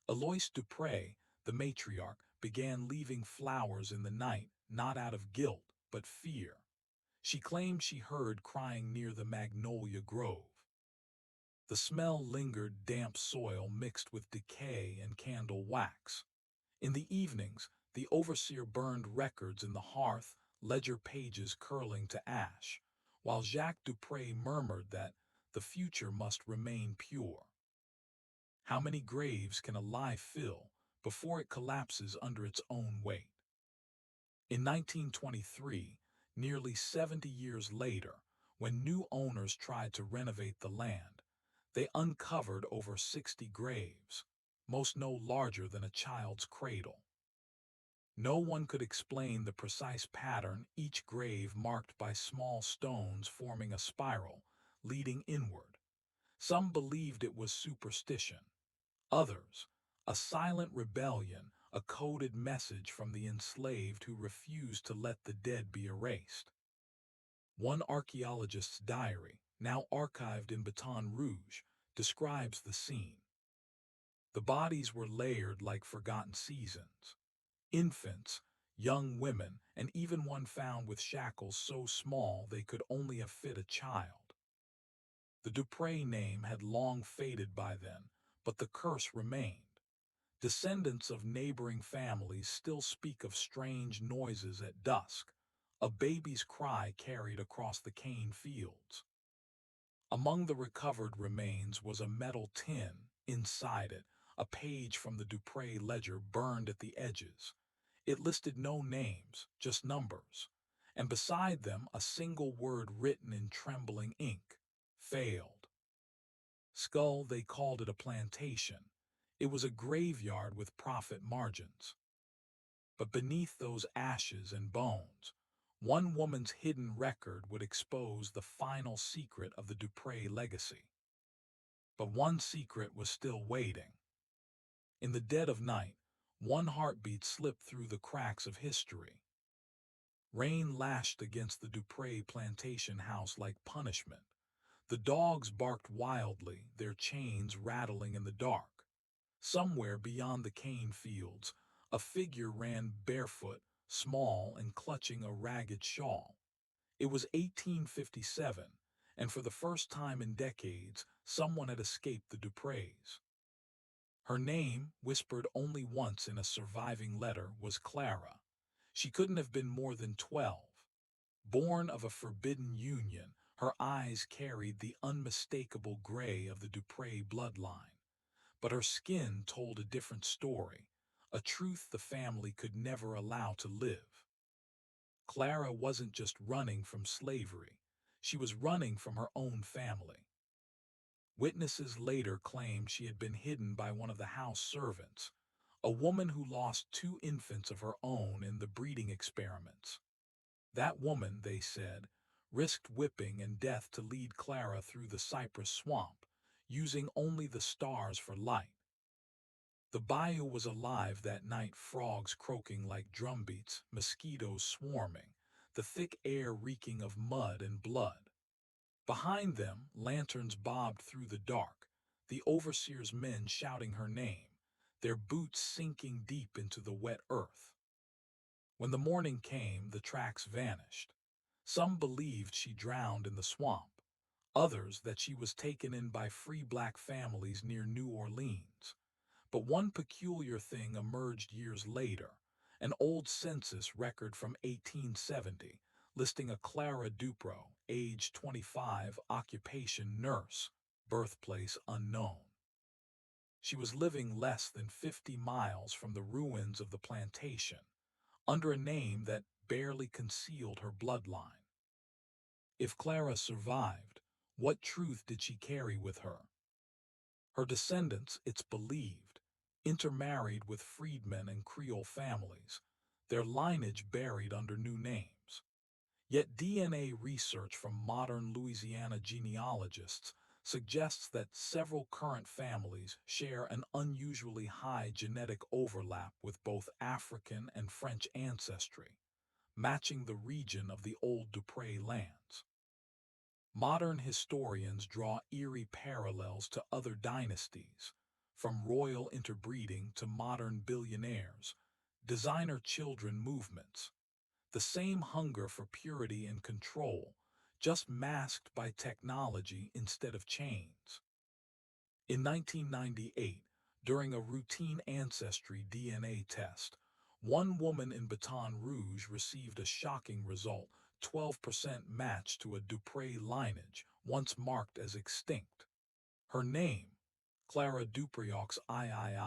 Alois Dupre, the matriarch, began leaving flowers in the night, not out of guilt, but fear. She claimed she heard crying near the magnolia grove. The smell lingered, damp soil mixed with decay and candle wax. In the evenings, the overseer burned records in the hearth, ledger pages curling to ash, while Jacques Dupre murmured that the future must remain pure. How many graves can a lie fill before it collapses under its own weight? In 1923, nearly 70 years later, when new owners tried to renovate the land, they uncovered over 60 graves, most no larger than a child's cradle. No one could explain the precise pattern, each grave marked by small stones forming a spiral, leading inward. Some believed it was superstition. Others, a silent rebellion, a coded message from the enslaved who refused to let the dead be erased. One archaeologist's diary, now archived in Baton Rouge, describes the scene. The bodies were layered like forgotten seasons. Infants, young women, and even one found with shackles so small they could only have fit a child. The Dupre name had long faded by then, but the curse remained. Descendants of neighboring families still speak of strange noises at dusk, a baby's cry carried across the cane fields. Among the recovered remains was a metal tin, inside it, a page from the Dupre ledger burned at the edges. It listed no names, just numbers, and beside them a single word written in trembling ink: failed. Skull, they called it a plantation. It was a graveyard with profit margins. But beneath those ashes and bones, one woman's hidden record would expose the final secret of the Dupre legacy. But one secret was still waiting. In the dead of night, one heartbeat slipped through the cracks of history. Rain lashed against the Dupre plantation house like punishment. The dogs barked wildly, their chains rattling in the dark. Somewhere beyond the cane fields, a figure ran barefoot, small and clutching a ragged shawl. It was 1857, and for the first time in decades, someone had escaped the Dupres. Her name, whispered only once in a surviving letter, was Clara. She couldn't have been more than 12. Born of a forbidden union, her eyes carried the unmistakable gray of the Dupre bloodline. But her skin told a different story, a truth the family could never allow to live. Clara wasn't just running from slavery, she was running from her own family. Witnesses later claimed she had been hidden by one of the house servants, a woman who lost two infants of her own in the breeding experiments. That woman, they said, risked whipping and death to lead Clara through the cypress swamp, using only the stars for light. The bayou was alive that night, frogs croaking like drumbeats, mosquitoes swarming, the thick air reeking of mud and blood. Behind them, lanterns bobbed through the dark, the overseer's men shouting her name, their boots sinking deep into the wet earth. When the morning came, the tracks vanished. Some believed she drowned in the swamp, others that she was taken in by free black families near New Orleans. But one peculiar thing emerged years later, an old census record from 1870, listing a Clara Dupro, age 25, occupation nurse, birthplace unknown. She was living less than 50 miles from the ruins of the plantation, under a name that barely concealed her bloodline. If Clara survived, what truth did she carry with her? Her descendants, it's believed, intermarried with freedmen and Creole families, their lineage buried under new names. Yet DNA research from modern Louisiana genealogists suggests that several current families share an unusually high genetic overlap with both African and French ancestry, matching the region of the old Dupré lands. Modern historians draw eerie parallels to other dynasties, from royal interbreeding to modern billionaires, designer children movements. The same hunger for purity and control, just masked by technology instead of chains. In 1998, during a routine ancestry DNA test, one woman in Baton Rouge received a shocking result: 12% match to a Dupré lineage once marked as extinct. Her name, Clara Dupriox III.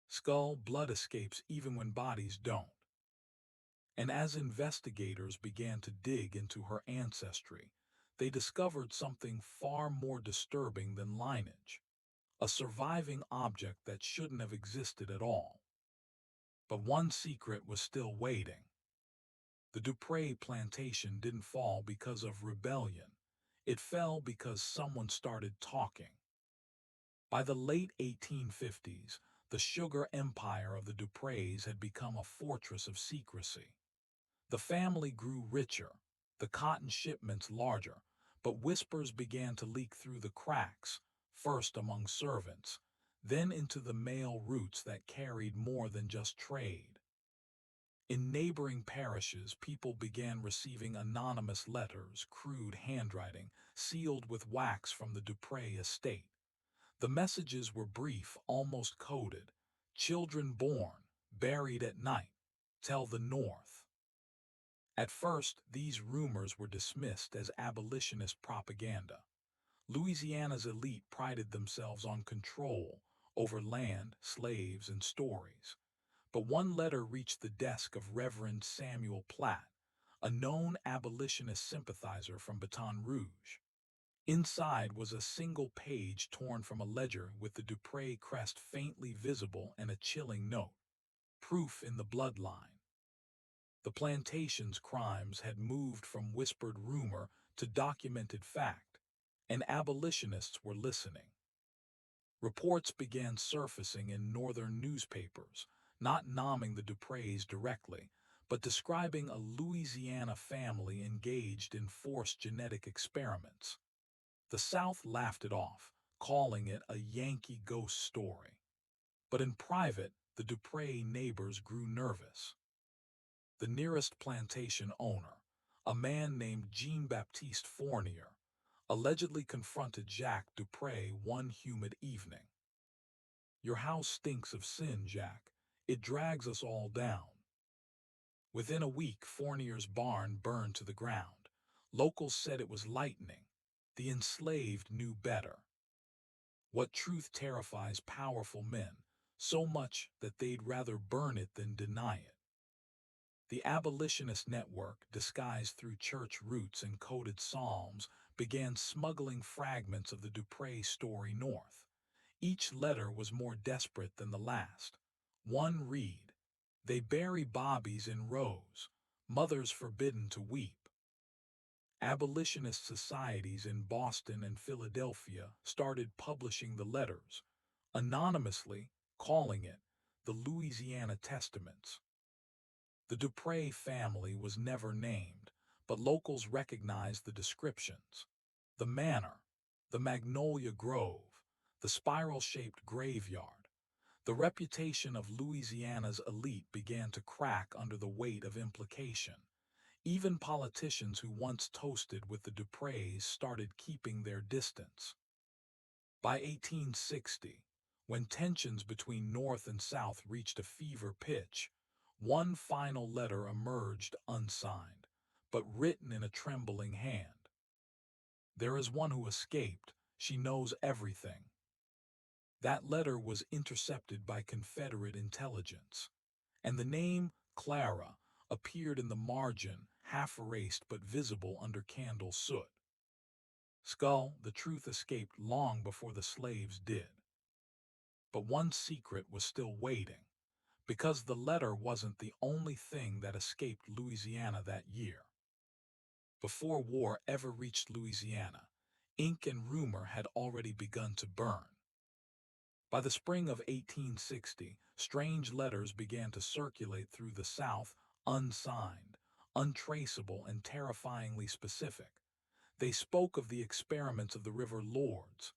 Skull blood escapes even when bodies don't. And as investigators began to dig into her ancestry, they discovered something far more disturbing than lineage: a surviving object that shouldn't have existed at all. But one secret was still waiting. The Dupré plantation didn't fall because of rebellion. It fell because someone started talking. By the late 1850s, the sugar empire of the Duprés had become a fortress of secrecy. The family grew richer, the cotton shipments larger, but whispers began to leak through the cracks, first among servants, then into the mail routes that carried more than just trade. In neighboring parishes, people began receiving anonymous letters, crude handwriting, sealed with wax from the Dupré estate. The messages were brief, almost coded. Children born, buried at night. Tell the North. At first, these rumors were dismissed as abolitionist propaganda. Louisiana's elite prided themselves on control over land, slaves, and stories. But one letter reached the desk of Reverend Samuel Platt, a known abolitionist sympathizer from Baton Rouge. Inside was a single page torn from a ledger with the Dupré crest faintly visible and a chilling note: proof in the bloodline. The plantation's crimes had moved from whispered rumor to documented fact, and abolitionists were listening. Reports began surfacing in northern newspapers, not nomming the Duprés directly, but describing a Louisiana family engaged in forced genetic experiments. The South laughed it off, calling it a Yankee ghost story. But in private, the Dupré neighbors grew nervous. The nearest plantation owner, a man named Jean-Baptiste Fournier, allegedly confronted Jacques Dupré one humid evening. "Your house stinks of sin, Jacques. It drags us all down." Within a week, Fournier's barn burned to the ground. Locals said it was lightning. The enslaved knew better. What truth terrifies powerful men so much that they'd rather burn it than deny it? The abolitionist network, disguised through church roots and coded psalms, began smuggling fragments of the Dupree story north. Each letter was more desperate than the last. One read, "They bury bobbies in rows, mothers forbidden to weep." Abolitionist societies in Boston and Philadelphia started publishing the letters, anonymously, calling it the Louisiana Testaments. The Dupree family was never named, but locals recognized the descriptions. The manor, the magnolia grove, the spiral-shaped graveyard. The reputation of Louisiana's elite began to crack under the weight of implication. Even politicians who once toasted with the Duprees started keeping their distance. By 1860, when tensions between North and South reached a fever pitch, one final letter emerged unsigned, but written in a trembling hand. "There is one who escaped. She knows everything." That letter was intercepted by Confederate intelligence, and the name Clara appeared in the margin, half erased but visible under candle soot. Skull, the truth escaped long before the slaves did. But one secret was still waiting, because the letter wasn't the only thing that escaped Louisiana that year. Before war ever reached Louisiana, ink and rumor had already begun to burn. By the spring of 1860, strange letters began to circulate through the South, unsigned, untraceable, and terrifyingly specific. They spoke of the experiments of the river lords,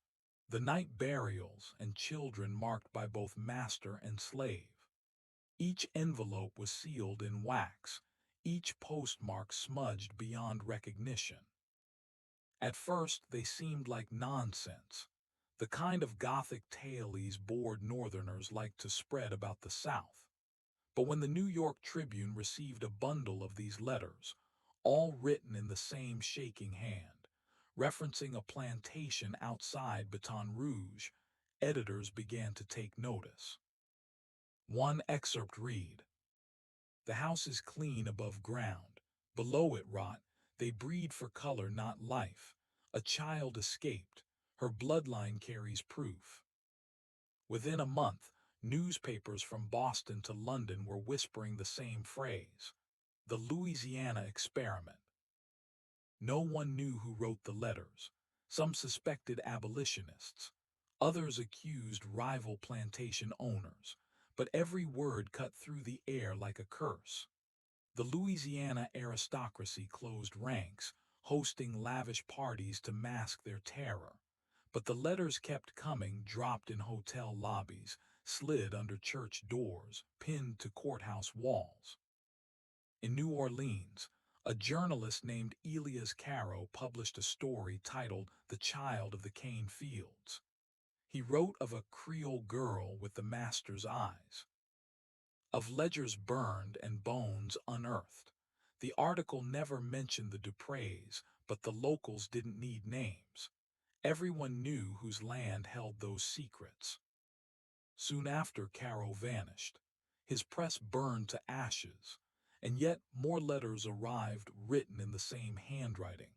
the night burials, and children marked by both master and slave. Each envelope was sealed in wax, each postmark smudged beyond recognition. At first, they seemed like nonsense, the kind of Gothic tales bored Northerners liked to spread about the South. But when the New York Tribune received a bundle of these letters, all written in the same shaking hand, referencing a plantation outside Baton Rouge, editors began to take notice. One excerpt read, "The house is clean above ground. Below it rot. They breed for color, not life. A child escaped. Her bloodline carries proof." Within a month, newspapers from Boston to London were whispering the same phrase, "The Louisiana Experiment." No one knew who wrote the letters. Some suspected abolitionists. Others accused rival plantation owners. But every word cut through the air like a curse. The Louisiana aristocracy closed ranks, hosting lavish parties to mask their terror. But the letters kept coming, dropped in hotel lobbies, slid under church doors, pinned to courthouse walls. In New Orleans, a journalist named Elias Caro published a story titled "The Child of the Cane Fields." He wrote of a Creole girl with the master's eyes, of ledgers burned and bones unearthed. The article never mentioned the Duprees, but the locals didn't need names. Everyone knew whose land held those secrets. Soon after, Caro vanished. His press burned to ashes, and yet more letters arrived written in the same handwriting.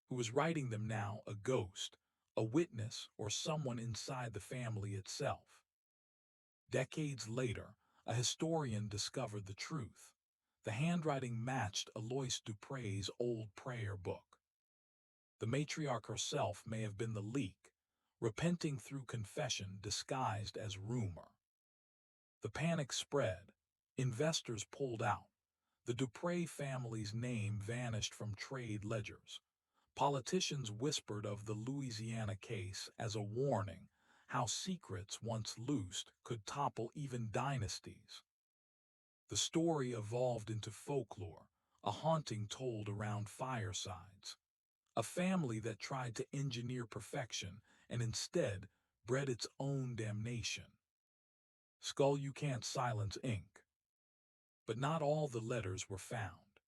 Who was writing them now? A ghost, a witness, or someone inside the family itself? Decades later, a historian discovered the truth. The handwriting matched Alois Dupree's old prayer book. The matriarch herself may have been the leak, repenting through confession disguised as rumor. The panic spread. Investors pulled out. The Dupree family's name vanished from trade ledgers. Politicians whispered of the Louisiana case as a warning, how secrets once loosed could topple even dynasties. The story evolved into folklore, a haunting told around firesides. A family that tried to engineer perfection and instead bred its own damnation. Skull, you can't silence ink. But not all the letters were found.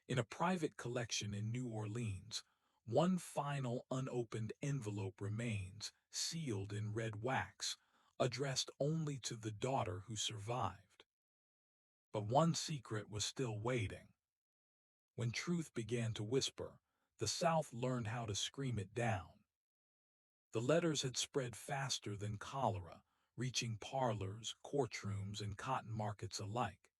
In a private collection in New Orleans, One final unopened envelope remains, sealed in red wax, addressed only to the daughter who survived. But one secret was still waiting. When truth began to whisper, the South learned how to scream it down. The letters had spread faster than cholera, reaching parlors, courtrooms, and cotton markets alike.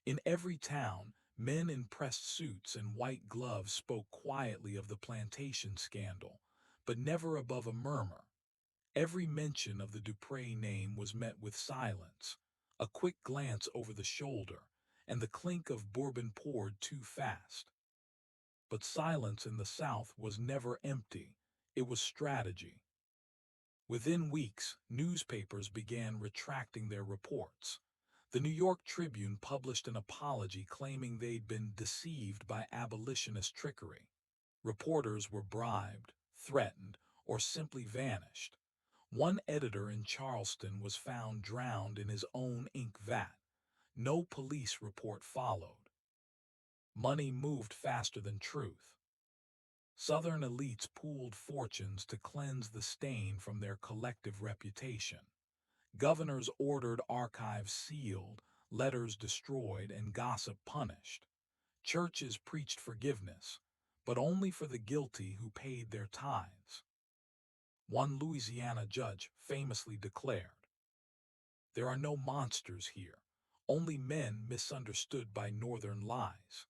In every town, men in pressed suits and white gloves spoke quietly of the plantation scandal, but never above a murmur. Every mention of the Dupre name was met with silence, a quick glance over the shoulder, and the clink of bourbon poured too fast. But silence in the South was never empty. It was strategy. Within weeks, newspapers began retracting their reports. The New York Tribune published an apology claiming they'd been deceived by abolitionist trickery. Reporters were bribed, threatened, or simply vanished. One editor in Charleston was found drowned in his own ink vat. No police report followed. Money moved faster than truth. Southern elites pooled fortunes to cleanse the stain from their collective reputation. Governors ordered archives sealed, letters destroyed, and gossip punished. Churches preached forgiveness, but only for the guilty who paid their tithes. One Louisiana judge famously declared, "There are no monsters here, only men misunderstood by Northern lies."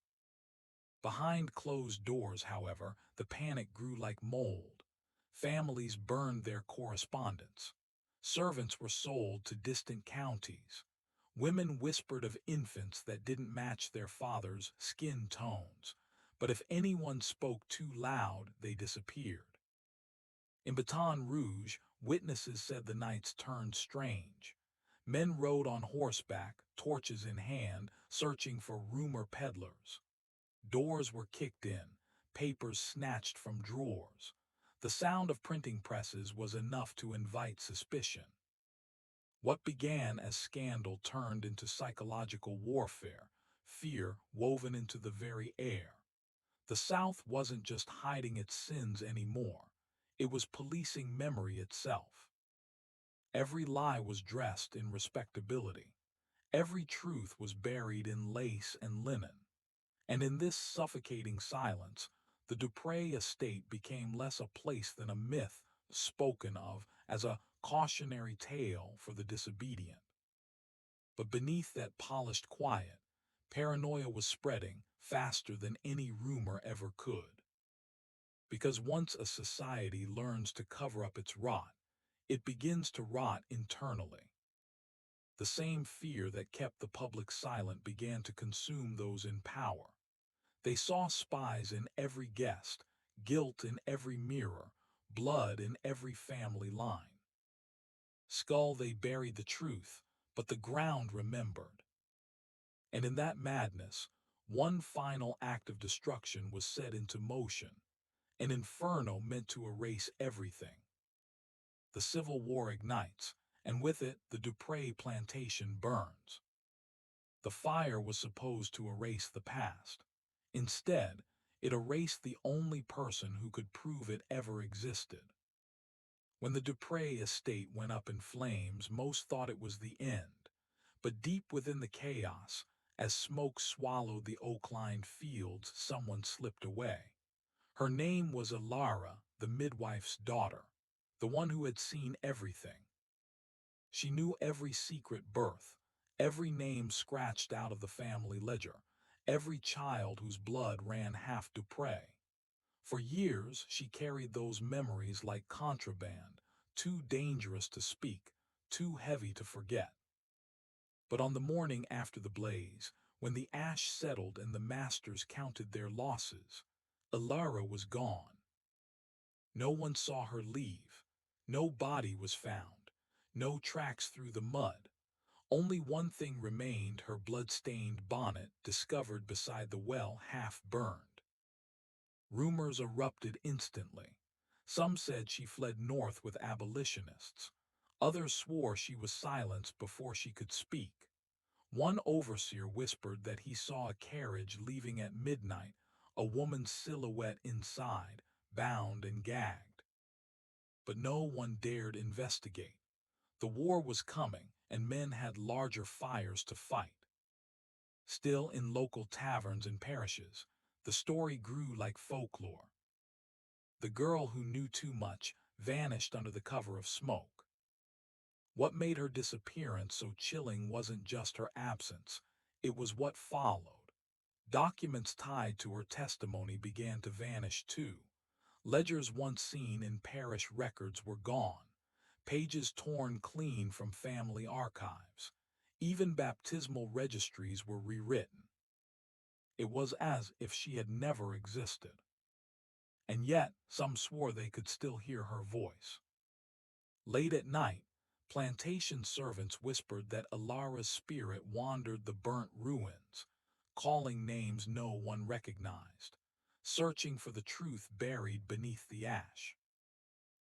Behind closed doors, however, the panic grew like mold. Families burned their correspondence. Servants were sold to distant counties. Women whispered of infants that didn't match their fathers' skin tones. But if anyone spoke too loud, they disappeared. In Baton Rouge, witnesses said the nights turned strange. Men rode on horseback, torches in hand, searching for rumor peddlers. Doors were kicked in, papers snatched from drawers. The sound of printing presses was enough to invite suspicion. What began as scandal turned into psychological warfare, fear woven into the very air. The South wasn't just hiding its sins anymore. It was policing memory itself. Every lie was dressed in respectability. Every truth was buried in lace and linen. And in this suffocating silence, the Dupre estate became less a place than a myth spoken of as a cautionary tale for the disobedient. But beneath that polished quiet, paranoia was spreading faster than any rumor ever could. Because once a society learns to cover up its rot, it begins to rot internally. The same fear that kept the public silent began to consume those in power. They saw spies in every guest, guilt in every mirror, blood in every family line. Skull they buried the truth, but the ground remembered. And in that madness, one final act of destruction was set into motion, an inferno meant to erase everything. The Civil War ignites, and with it, the Dupre plantation burns. The fire was supposed to erase the past. Instead, it erased the only person who could prove it ever existed. When the Dupre estate went up in flames, most thought it was the end. But deep within the chaos, as smoke swallowed the oak-lined fields, someone slipped away. Her name was Alara, the midwife's daughter, the one who had seen everything. She knew every secret birth, every name scratched out of the family ledger, every child whose blood ran half Dupre. For years, she carried those memories like contraband, too dangerous to speak, too heavy to forget. But on the morning after the blaze, when the ash settled and the masters counted their losses, Alara was gone. No one saw her leave. No body was found. No tracks through the mud. Only one thing remained, her blood-stained bonnet discovered beside the well half-burned. Rumors erupted instantly. Some said she fled north with abolitionists. Others swore she was silenced before she could speak. One overseer whispered that he saw a carriage leaving at midnight, a woman's silhouette inside, bound and gagged. But no one dared investigate. The war was coming, and men had larger fires to fight. Still, in local taverns and parishes, the story grew like folklore. The girl who knew too much vanished under the cover of smoke. What made her disappearance so chilling wasn't just her absence, it was what followed. Documents tied to her testimony began to vanish too. Ledgers once seen in parish records were gone, pages torn clean from family archives. Even baptismal registries were rewritten. It was as if she had never existed. And yet, some swore they could still hear her voice. Late at night, plantation servants whispered that Alara's spirit wandered the burnt ruins, calling names no one recognized, searching for the truth buried beneath the ash.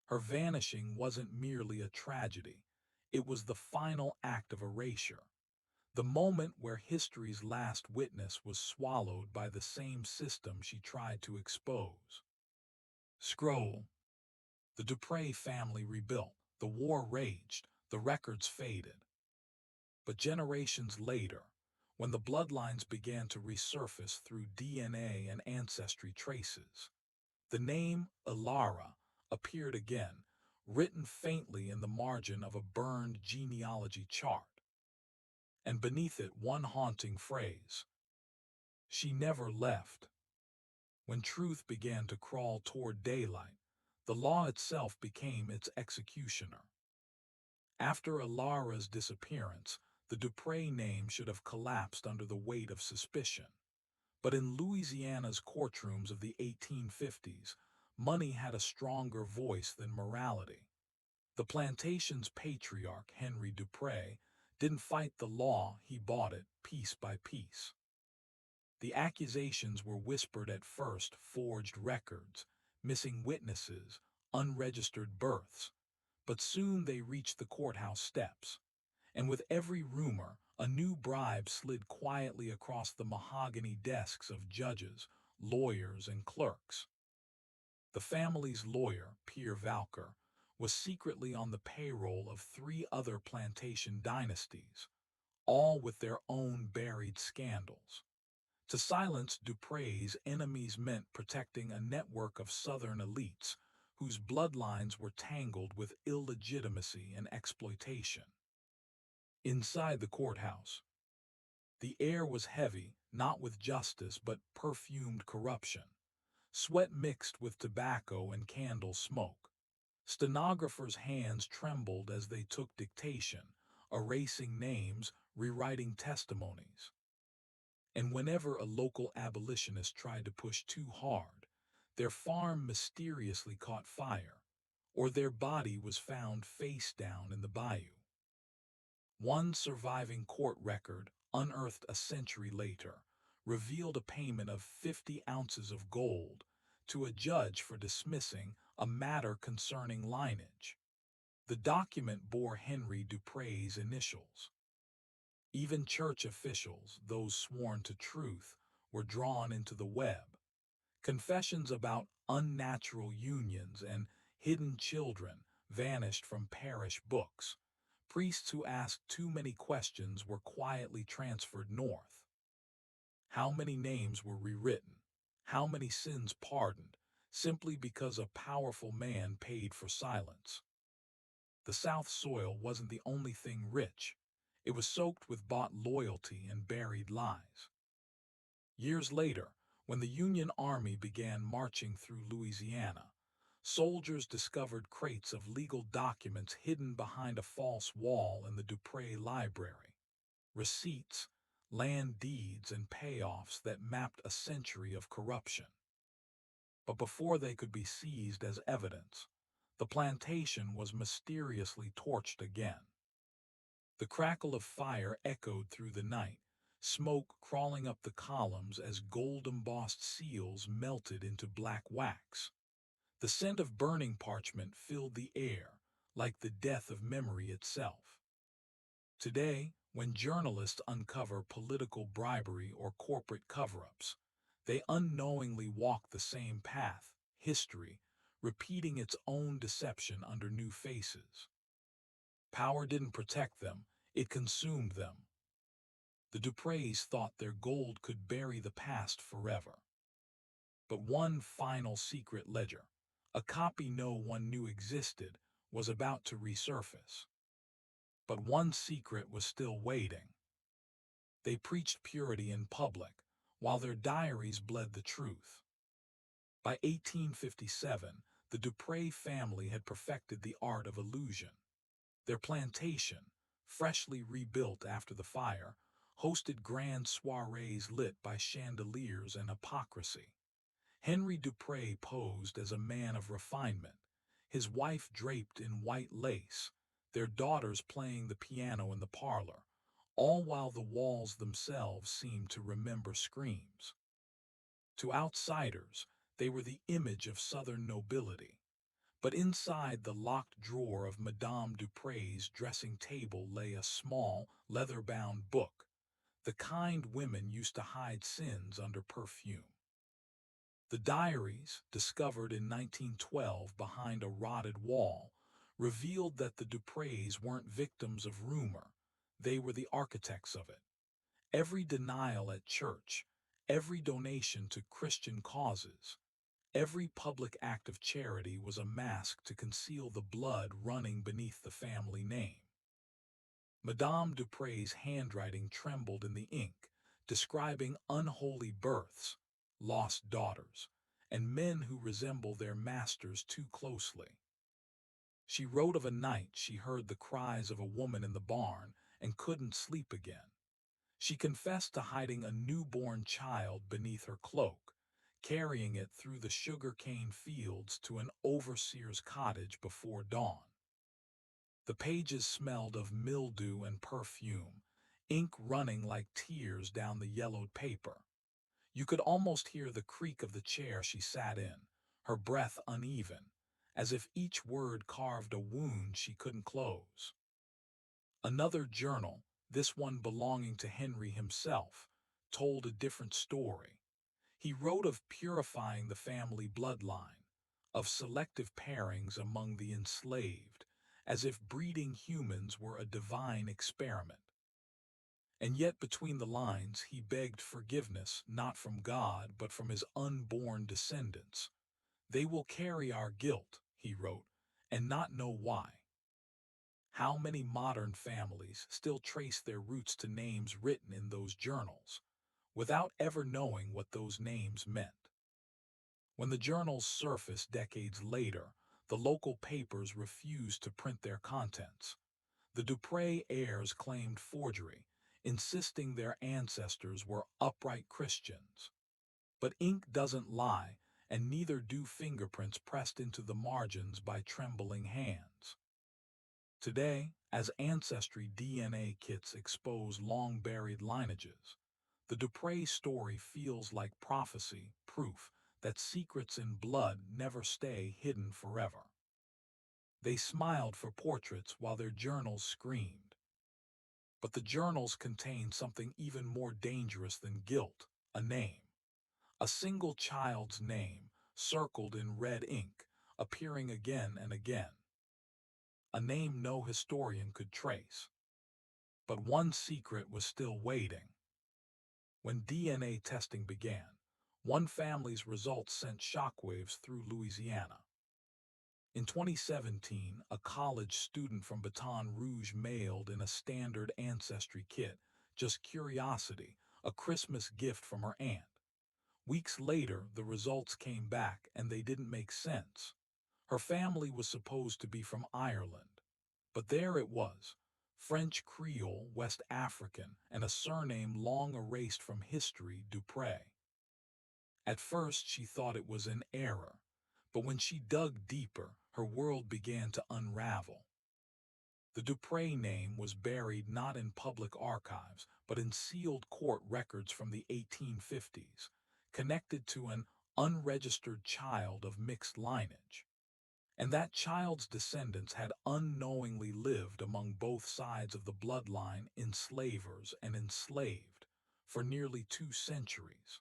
Her vanishing wasn't merely a tragedy, it was the final act of erasure, the moment where history's last witness was swallowed by the same system she tried to expose. Scroll. The Dupre family rebuilt, the war raged, the records faded. But generations later, when the bloodlines began to resurface through DNA and ancestry traces, the name Alara appeared again, written faintly in the margin of a burned genealogy chart. And beneath it one haunting phrase: "She never left." When truth began to crawl toward daylight, the law itself became its executioner. After Alara's disappearance, the Dupre name should have collapsed under the weight of suspicion. But in Louisiana's courtrooms of the 1850s, money had a stronger voice than morality. The plantation's patriarch, Henry Dupre, didn't fight the law, he bought it piece by piece. The accusations were whispered at first: forged records, missing witnesses, unregistered births. But soon they reached the courthouse steps, and with every rumor, a new bribe slid quietly across the mahogany desks of judges, lawyers, and clerks. The family's lawyer, Pierre Valker, was secretly on the payroll of 3 other plantation dynasties, all with their own buried scandals. To silence Dupre's enemies meant protecting a network of Southern elites whose bloodlines were tangled with illegitimacy and exploitation. Inside the courthouse, the air was heavy, not with justice but perfumed corruption. Sweat mixed with tobacco and candle smoke. Stenographers' hands trembled as they took dictation, erasing names, rewriting testimonies. And whenever a local abolitionist tried to push too hard, their farm mysteriously caught fire, or their body was found face down in the bayou. One surviving court record, unearthed a century later, revealed a payment of 50 ounces of gold to a judge for dismissing a matter concerning lineage. The document bore Henry Dupre's initials. Even church officials, those sworn to truth, were drawn into the web. Confessions about unnatural unions and hidden children vanished from parish books. Priests who asked too many questions were quietly transferred north. How many names were rewritten? How many sins pardoned, simply because a powerful man paid for silence? The South soil wasn't the only thing rich. It was soaked with bought loyalty and buried lies. Years later, when the Union Army began marching through Louisiana, soldiers discovered crates of legal documents hidden behind a false wall in the Dupre Library. Receipts, land deeds, and payoffs that mapped a century of corruption. But before they could be seized as evidence, the plantation was mysteriously torched again. The crackle of fire echoed through the night, smoke crawling up the columns as gold-embossed seals melted into black wax. The scent of burning parchment filled the air, like the death of memory itself. Today, when journalists uncover political bribery or corporate cover-ups, they unknowingly walk the same path, history, repeating its own deception under new faces. Power didn't protect them, it consumed them. The Dupreys thought their gold could bury the past forever. But one final secret ledger, a copy no one knew existed, was about to resurface. But one secret was still waiting. They preached purity in public, while their diaries bled the truth. By 1857, the Duprey family had perfected the art of illusion. Their plantation, freshly rebuilt after the fire, hosted grand soirees lit by chandeliers and hypocrisy. Henry Duprey posed as a man of refinement, his wife draped in white lace, their daughters playing the piano in the parlor, all while the walls themselves seemed to remember screams. To outsiders, they were the image of Southern nobility. But inside the locked drawer of Madame Duprey's dressing table lay a small, leather-bound book, the kind women used to hide sins under perfume. The diaries, discovered in 1912 behind a rotted wall, revealed that the Dupreys weren't victims of rumor, they were the architects of it. Every denial at church, every donation to Christian causes, every public act of charity was a mask to conceal the blood running beneath the family name. Madame Duprey's handwriting trembled in the ink, describing unholy births, lost daughters, and men who resemble their masters too closely. She wrote of a night she heard the cries of a woman in the barn and couldn't sleep again. She confessed to hiding a newborn child beneath her cloak, carrying it through the sugar-cane fields to an overseer's cottage before dawn. The pages smelled of mildew and perfume, ink running like tears down the yellowed paper. You could almost hear the creak of the chair she sat in, her breath uneven, as if each word carved a wound she couldn't close. Another journal, this one belonging to Henry himself, told a different story. He wrote of purifying the family bloodline, of selective pairings among the enslaved, as if breeding humans were a divine experiment. And yet between the lines he begged forgiveness not from God but from his unborn descendants. They will carry our guilt, he wrote, and not know why. How many modern families still trace their roots to names written in those journals, without ever knowing what those names meant? When the journals surfaced decades later, the local papers refused to print their contents. The Duprey heirs claimed forgery, insisting their ancestors were upright Christians. But ink doesn't lie, and neither do fingerprints pressed into the margins by trembling hands. Today, as ancestry DNA kits expose long-buried lineages, the Duprey story feels like prophecy, proof that secrets in blood never stay hidden forever. They smiled for portraits while their journals screamed. But the journals contain something even more dangerous than guilt, a name. A single child's name, circled in red ink, appearing again and again. A name no historian could trace. But one secret was still waiting. When DNA testing began, one family's results sent shockwaves through Louisiana. In 2017, a college student from Baton Rouge mailed in a standard ancestry kit, just curiosity, a Christmas gift from her aunt. Weeks later, the results came back and they didn't make sense. Her family was supposed to be from Ireland, but there it was, French Creole, West African, and a surname long erased from history, Duprey. At first she thought it was an error, but when she dug deeper, her world began to unravel. The Duprey name was buried not in public archives, but in sealed court records from the 1850s, connected to an unregistered child of mixed lineage. And that child's descendants had unknowingly lived among both sides of the bloodline, enslavers and enslaved, for nearly 2 centuries.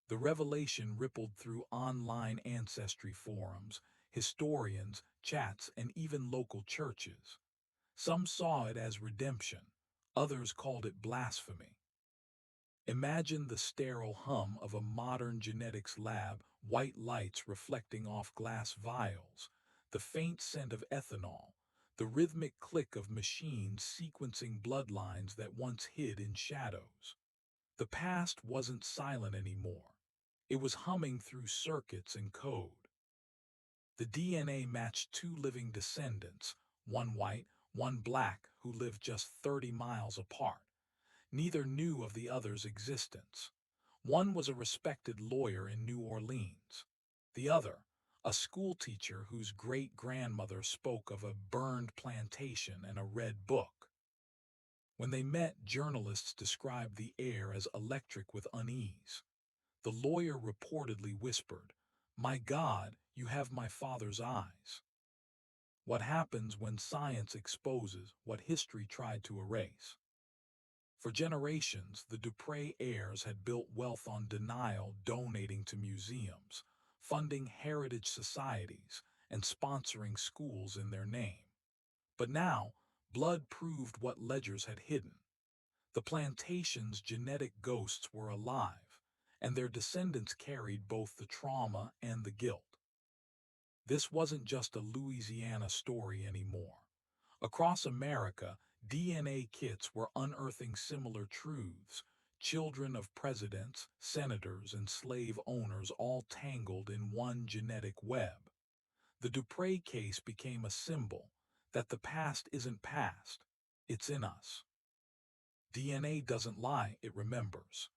The revelation rippled through online ancestry forums, historians, chats, and even local churches. Some saw it as redemption, others called it blasphemy. Imagine the sterile hum of a modern genetics lab, white lights reflecting off glass vials, the faint scent of ethanol, the rhythmic click of machines sequencing bloodlines that once hid in shadows. The past wasn't silent anymore. It was humming through circuits and code. The DNA matched two living descendants, one white, one black, who lived just 30 miles apart. Neither knew of the other's existence. One was a respected lawyer in New Orleans. The other, a schoolteacher whose great-grandmother spoke of a burned plantation and a red book. When they met, journalists described the air as electric with unease. The lawyer reportedly whispered, "My God, you have my father's eyes." What happens when science exposes what history tried to erase? For generations, the Dupre heirs had built wealth on denial, donating to museums, funding heritage societies, and sponsoring schools in their name. But now, blood proved what ledgers had hidden. The plantation's genetic ghosts were alive, and their descendants carried both the trauma and the guilt. This wasn't just a Louisiana story anymore. Across America, DNA kits were unearthing similar truths, children of presidents, senators, and slave owners all tangled in one genetic web. The Dupre case became a symbol that the past isn't past, it's in us. DNA doesn't lie, it remembers.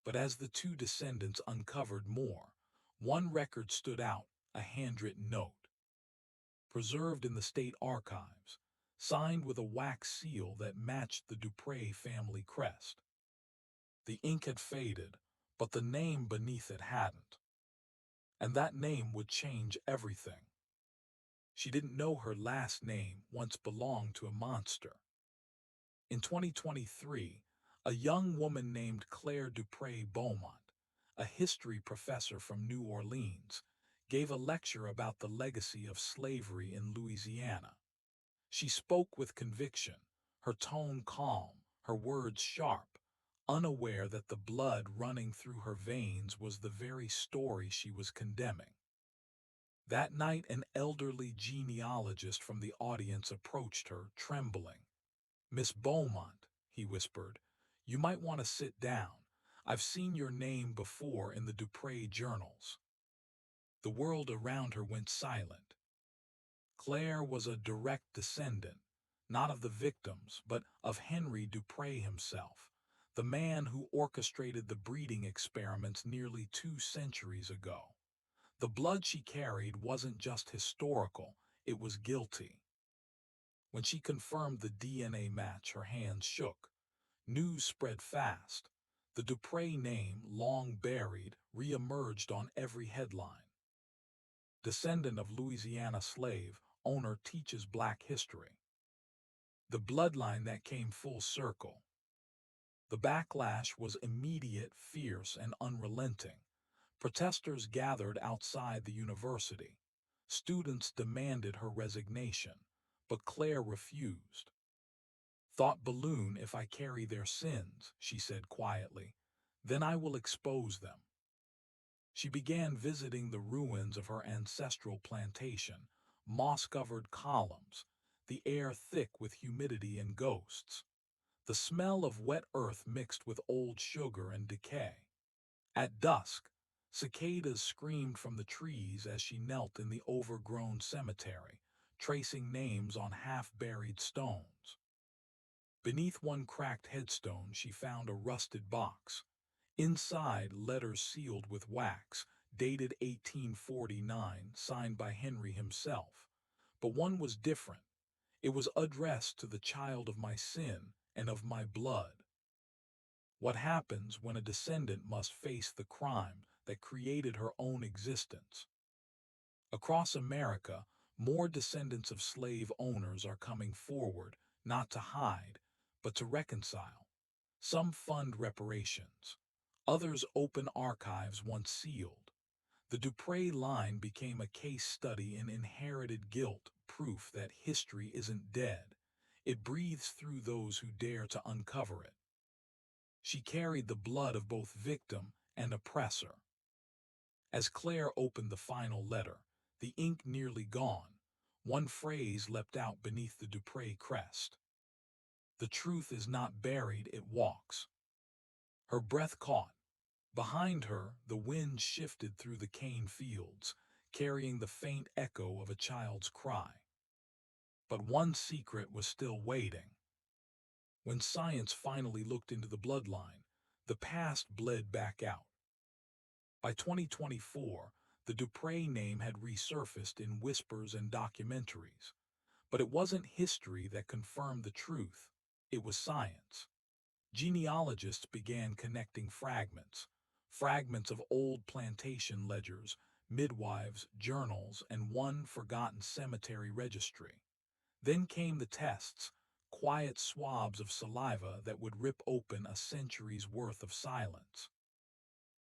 But as the two descendants uncovered more, one record stood out, a handwritten note, preserved in the state archives, signed with a wax seal that matched the Dupre family crest. The ink had faded, but the name beneath it hadn't. And that name would change everything. She didn't know her last name once belonged to a monster. In 2023, a young woman named Claire Dupre Beaumont, a history professor from New Orleans, gave a lecture about the legacy of slavery in Louisiana. She spoke with conviction, her tone calm, her words sharp, unaware that the blood running through her veins was the very story she was condemning. That night, an elderly genealogist from the audience approached her, trembling. "Miss Beaumont," he whispered, "you might want to sit down. I've seen your name before in the Dupre journals." The world around her went silent. Claire was a direct descendant, not of the victims, but of Henry Dupre himself, the man who orchestrated the breeding experiments nearly 2 centuries ago. The blood she carried wasn't just historical, it was guilty. When she confirmed the DNA match, her hands shook. News spread fast. The Dupre name, long buried, re-emerged on every headline. Descendant of Louisiana slave, owner teaches black history. The bloodline that came full circle. The backlash was immediate, fierce, and unrelenting. Protesters gathered outside the university. Students demanded her resignation, but Claire refused. "Thought balloon if I carry their sins," she said quietly. "Then I will expose them." She began visiting the ruins of her ancestral plantation, moss-covered columns, the air thick with humidity and ghosts, the smell of wet earth mixed with old sugar and decay. At dusk, cicadas screamed from the trees as she knelt in the overgrown cemetery, tracing names on half-buried stones. Beneath one cracked headstone, she found a rusted box. Inside, letters sealed with wax, dated 1849, signed by Henry himself. But one was different. It was addressed to the child of my sin and of my blood. What happens when a descendant must face the crime that created her own existence? Across America, more descendants of slave owners are coming forward, not to hide, but to reconcile. Some fund reparations. Others open archives once sealed. The Dupre line became a case study in inherited guilt, proof that history isn't dead. It breathes through those who dare to uncover it. She carried the blood of both victim and oppressor. As Claire opened the final letter, the ink nearly gone, one phrase leapt out beneath the Dupre crest. The truth is not buried, it walks. Her breath caught. Behind her, the wind shifted through the cane fields, carrying the faint echo of a child's cry. But one secret was still waiting. When science finally looked into the bloodline, the past bled back out. By 2024, the Dupre name had resurfaced in whispers and documentaries. But it wasn't history that confirmed the truth, it was science. Genealogists began connecting fragments of old plantation ledgers, midwives' journals, and one forgotten cemetery registry. Then came the tests, quiet swabs of saliva that would rip open a century's worth of silence.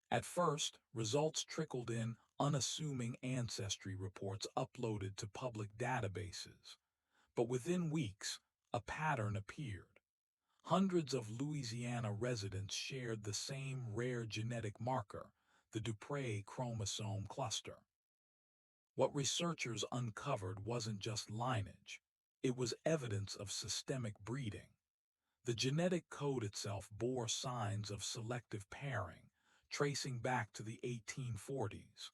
At first, results trickled in unassuming ancestry reports uploaded to public databases. But within weeks, a pattern appeared. Hundreds of Louisiana residents shared the same rare genetic marker, the Dupre chromosome cluster. What researchers uncovered wasn't just lineage. It was evidence of systemic breeding. The genetic code itself bore signs of selective pairing, tracing back to the 1840s.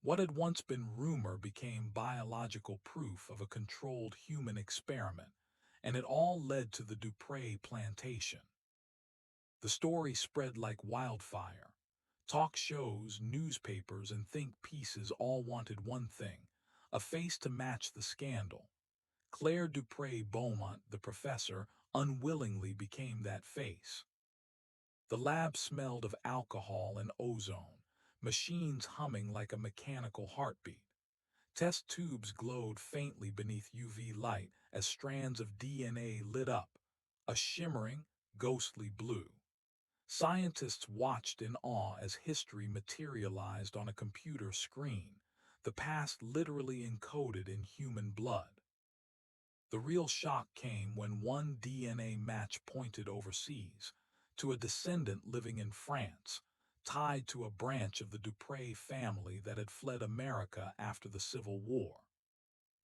What had once been rumor became biological proof of a controlled human experiment, and it all led to the Dupre Plantation. The story spread like wildfire. Talk shows, newspapers, and think pieces all wanted one thing, a face to match the scandal. Claire Dupre Beaumont, the professor, unwillingly became that face. The lab smelled of alcohol and ozone, machines humming like a mechanical heartbeat. Test tubes glowed faintly beneath UV light as strands of DNA lit up, a shimmering, ghostly blue. Scientists watched in awe as history materialized on a computer screen, the past literally encoded in human blood. The real shock came when one DNA match pointed overseas, to a descendant living in France, tied to a branch of the Dupre family that had fled America after the Civil War.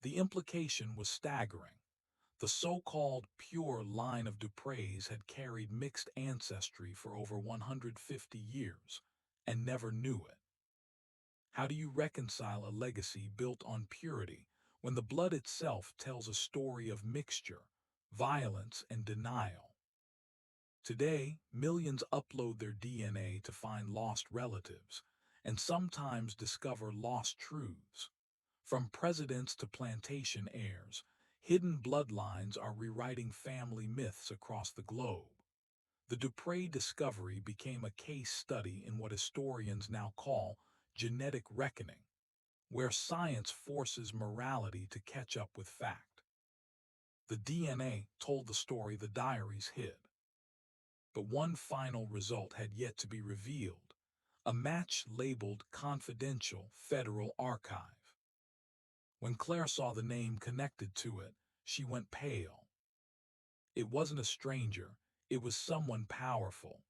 The implication was staggering. The so-called pure line of Dupres had carried mixed ancestry for over 150 years, and never knew it. How do you reconcile a legacy built on purity when the blood itself tells a story of mixture, violence, and denial? Today, millions upload their DNA to find lost relatives, and sometimes discover lost truths. From presidents to plantation heirs, hidden bloodlines are rewriting family myths across the globe. The Dupre discovery became a case study in what historians now call genetic reckoning, where science forces morality to catch up with fact. The DNA told the story the diaries hid. But one final result had yet to be revealed, a match labeled confidential federal archive. When Claire saw the name connected to it, she went pale. It wasn't a stranger, it was someone powerful.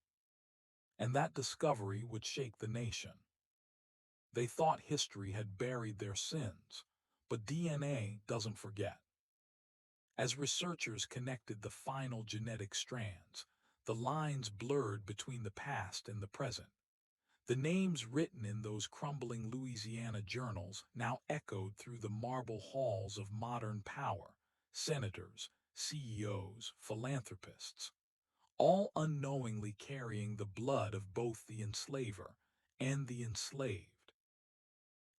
And that discovery would shake the nation. They thought history had buried their sins, but DNA doesn't forget. As researchers connected the final genetic strands, the lines blurred between the past and the present. The names written in those crumbling Louisiana journals now echoed through the marble halls of modern power, senators, CEOs, philanthropists, all unknowingly carrying the blood of both the enslaver and the enslaved.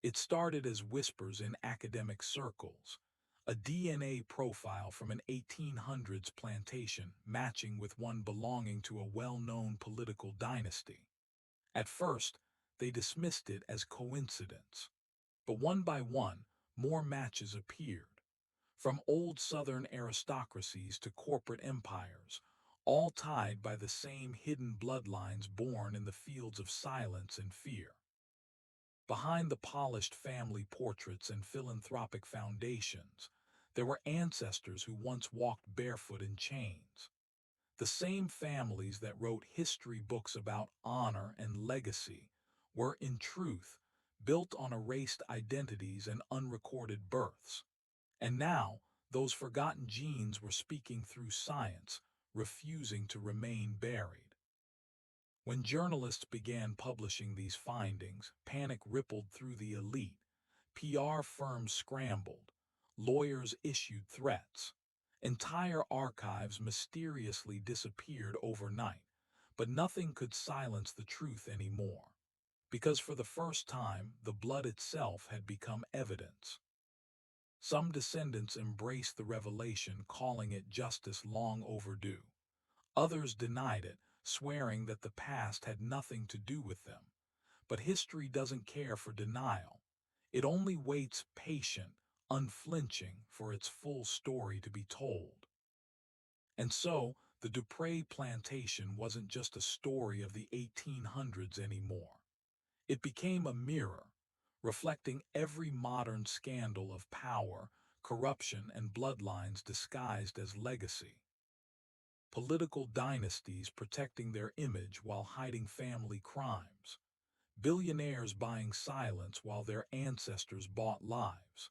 It started as whispers in academic circles, a DNA profile from an 1800s plantation matching with one belonging to a well-known political dynasty. At first, they dismissed it as coincidence. But one by one, more matches appeared. From old Southern aristocracies to corporate empires, all tied by the same hidden bloodlines born in the fields of silence and fear. Behind the polished family portraits and philanthropic foundations, there were ancestors who once walked barefoot in chains. The same families that wrote history books about honor and legacy were, in truth, built on erased identities and unrecorded births. And now, those forgotten genes were speaking through science, refusing to remain buried. When journalists began publishing these findings, panic rippled through the elite. PR firms scrambled. Lawyers issued threats. Entire archives mysteriously disappeared overnight. But nothing could silence the truth anymore. Because for the first time, the blood itself had become evidence. Some descendants embraced the revelation, calling it justice long overdue. Others denied it, swearing that the past had nothing to do with them. But history doesn't care for denial. It only waits patient, unflinching, for its full story to be told. And so, the Dupré plantation wasn't just a story of the 1800s anymore. It became a mirror, reflecting every modern scandal of power, corruption, and bloodlines disguised as legacy. Political dynasties protecting their image while hiding family crimes. Billionaires buying silence while their ancestors bought lives.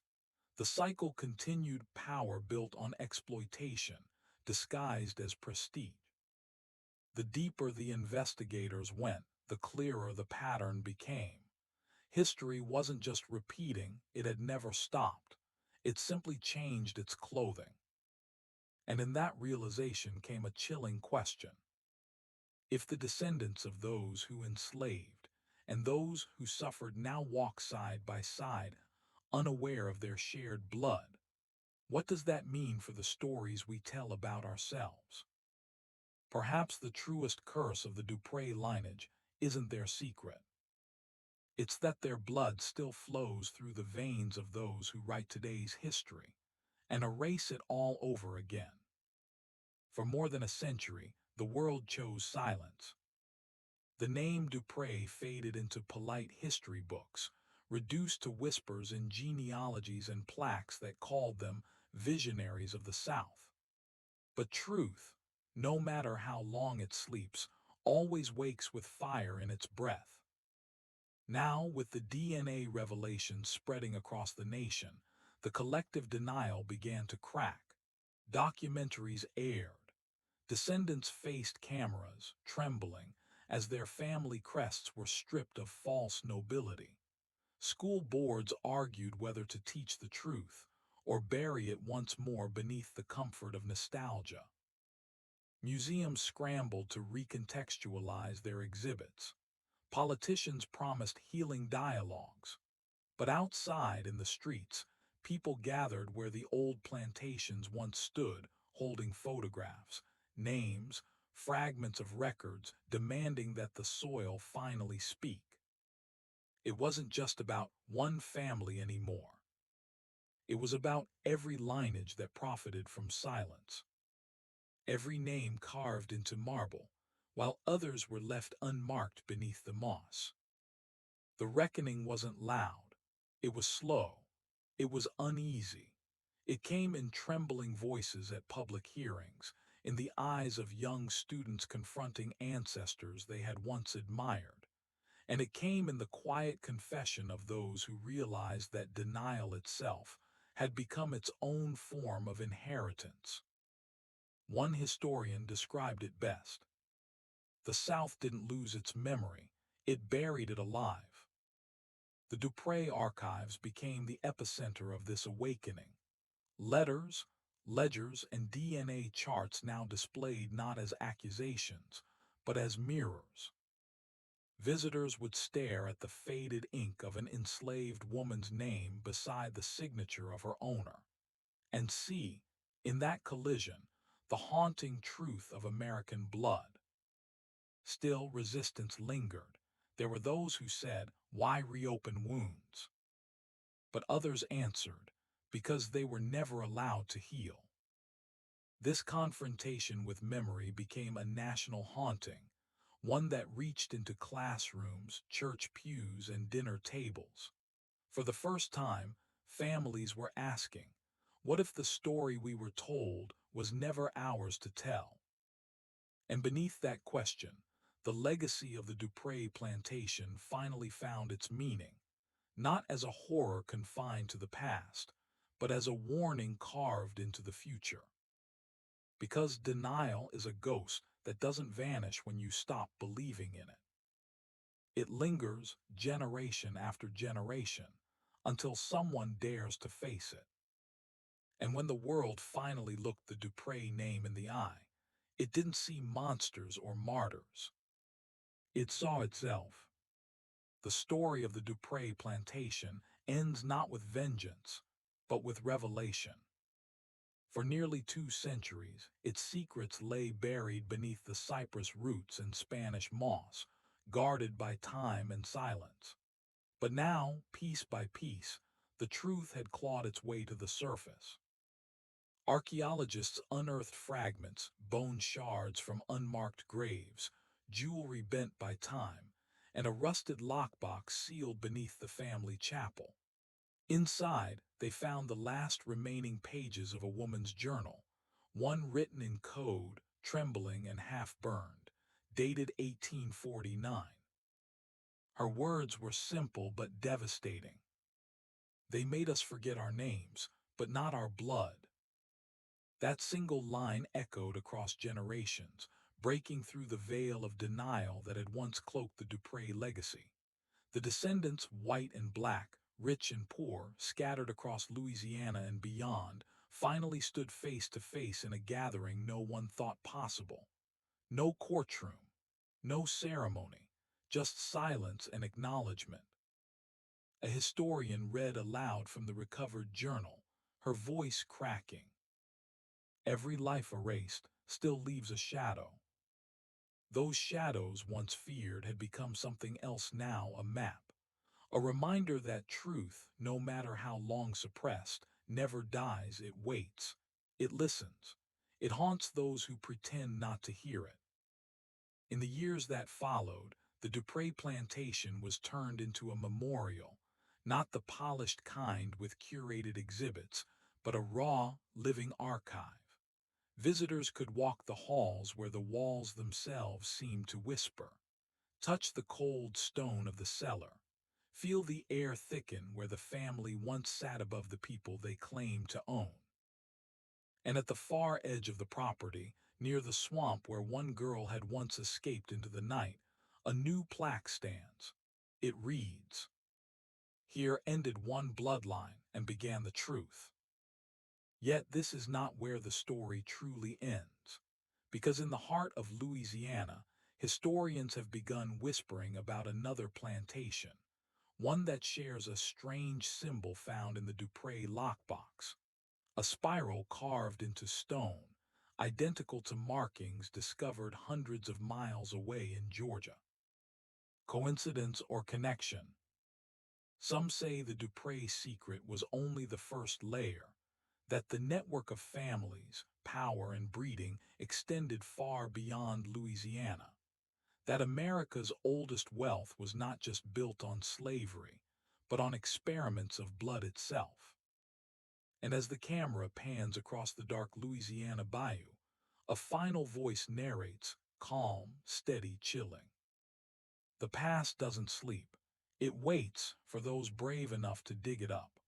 The cycle continued, power built on exploitation, disguised as prestige. The deeper the investigators went, the clearer the pattern became. History wasn't just repeating, it had never stopped. It simply changed its clothing. And in that realization came a chilling question. If the descendants of those who enslaved and those who suffered now walk side by side, unaware of their shared blood, what does that mean for the stories we tell about ourselves? Perhaps the truest curse of the Dupré lineage isn't their secret. It's that their blood still flows through the veins of those who write today's history and erase it all over again. For more than a century, the world chose silence. The name Dupré faded into polite history books, reduced to whispers in genealogies and plaques that called them visionaries of the South. But truth, no matter how long it sleeps, always wakes with fire in its breath. Now, with the DNA revelations spreading across the nation, the collective denial began to crack. Documentaries aired. Descendants faced cameras, trembling, as their family crests were stripped of false nobility. School boards argued whether to teach the truth or bury it once more beneath the comfort of nostalgia. Museums scrambled to recontextualize their exhibits. Politicians promised healing dialogues. But outside in the streets, people gathered where the old plantations once stood, holding photographs, names, fragments of records, demanding that the soil finally speak. It wasn't just about one family anymore. It was about every lineage that profited from silence. Every name carved into marble, while others were left unmarked beneath the moss. The reckoning wasn't loud. It was slow. It was uneasy. It came in trembling voices at public hearings, in the eyes of young students confronting ancestors they had once admired. And it came in the quiet confession of those who realized that denial itself had become its own form of inheritance. One historian described it best. The South didn't lose its memory, it buried it alive. The Dupré archives became the epicenter of this awakening. Letters, ledgers, and DNA charts now displayed not as accusations, but as mirrors. Visitors would stare at the faded ink of an enslaved woman's name beside the signature of her owner, and see, in that collision, the haunting truth of American blood. Still, resistance lingered. There were those who said, "Why reopen wounds?" But others answered, because they were never allowed to heal. This confrontation with memory became a national haunting, one that reached into classrooms, church pews, and dinner tables. For the first time, families were asking, what if the story we were told was never ours to tell? And beneath that question, the legacy of the Dupré plantation finally found its meaning, not as a horror confined to the past, but as a warning carved into the future. Because denial is a ghost that doesn't vanish when you stop believing in it. It lingers generation after generation until someone dares to face it. And when the world finally looked the Dupré name in the eye, it didn't see monsters or martyrs. It saw itself. The story of the Dupré plantation ends not with vengeance, but with revelation. For nearly 2 centuries, its secrets lay buried beneath the cypress roots and Spanish moss, guarded by time and silence. But now, piece by piece, the truth had clawed its way to the surface. Archaeologists unearthed fragments, bone shards from unmarked graves, jewelry bent by time, and a rusted lockbox sealed beneath the family chapel. Inside, they found the last remaining pages of a woman's journal, one written in code, trembling and half-burned, dated 1849. Her words were simple but devastating. They made us forget our names, but not our blood. That single line echoed across generations, breaking through the veil of denial that had once cloaked the Dupré legacy. The descendants, white and black, rich and poor, scattered across Louisiana and beyond, finally stood face to face in a gathering no one thought possible. No courtroom, no ceremony, just silence and acknowledgement. A historian read aloud from the recovered journal, her voice cracking. Every life erased still leaves a shadow. Those shadows once feared had become something else now, a map. A reminder that truth, no matter how long suppressed, never dies. It waits. It listens. It haunts those who pretend not to hear it. In the years that followed, the Dupré plantation was turned into a memorial, not the polished kind with curated exhibits, but a raw, living archive. Visitors could walk the halls where the walls themselves seemed to whisper, touch the cold stone of the cellar, feel the air thicken where the family once sat above the people they claimed to own. And at the far edge of the property, near the swamp where one girl had once escaped into the night, a new plaque stands. It reads, "Here ended one bloodline and began the truth." Yet this is not where the story truly ends, because in the heart of Louisiana, historians have begun whispering about another plantation, one that shares a strange symbol found in the Dupré lockbox, a spiral carved into stone, identical to markings discovered hundreds of miles away in Georgia. Coincidence or connection? Some say the Dupré secret was only the first layer, that the network of families, power, and breeding extended far beyond Louisiana, that America's oldest wealth was not just built on slavery, but on experiments of blood itself. And as the camera pans across the dark Louisiana bayou, a final voice narrates, calm, steady, chilling. The past doesn't sleep. It waits for those brave enough to dig it up.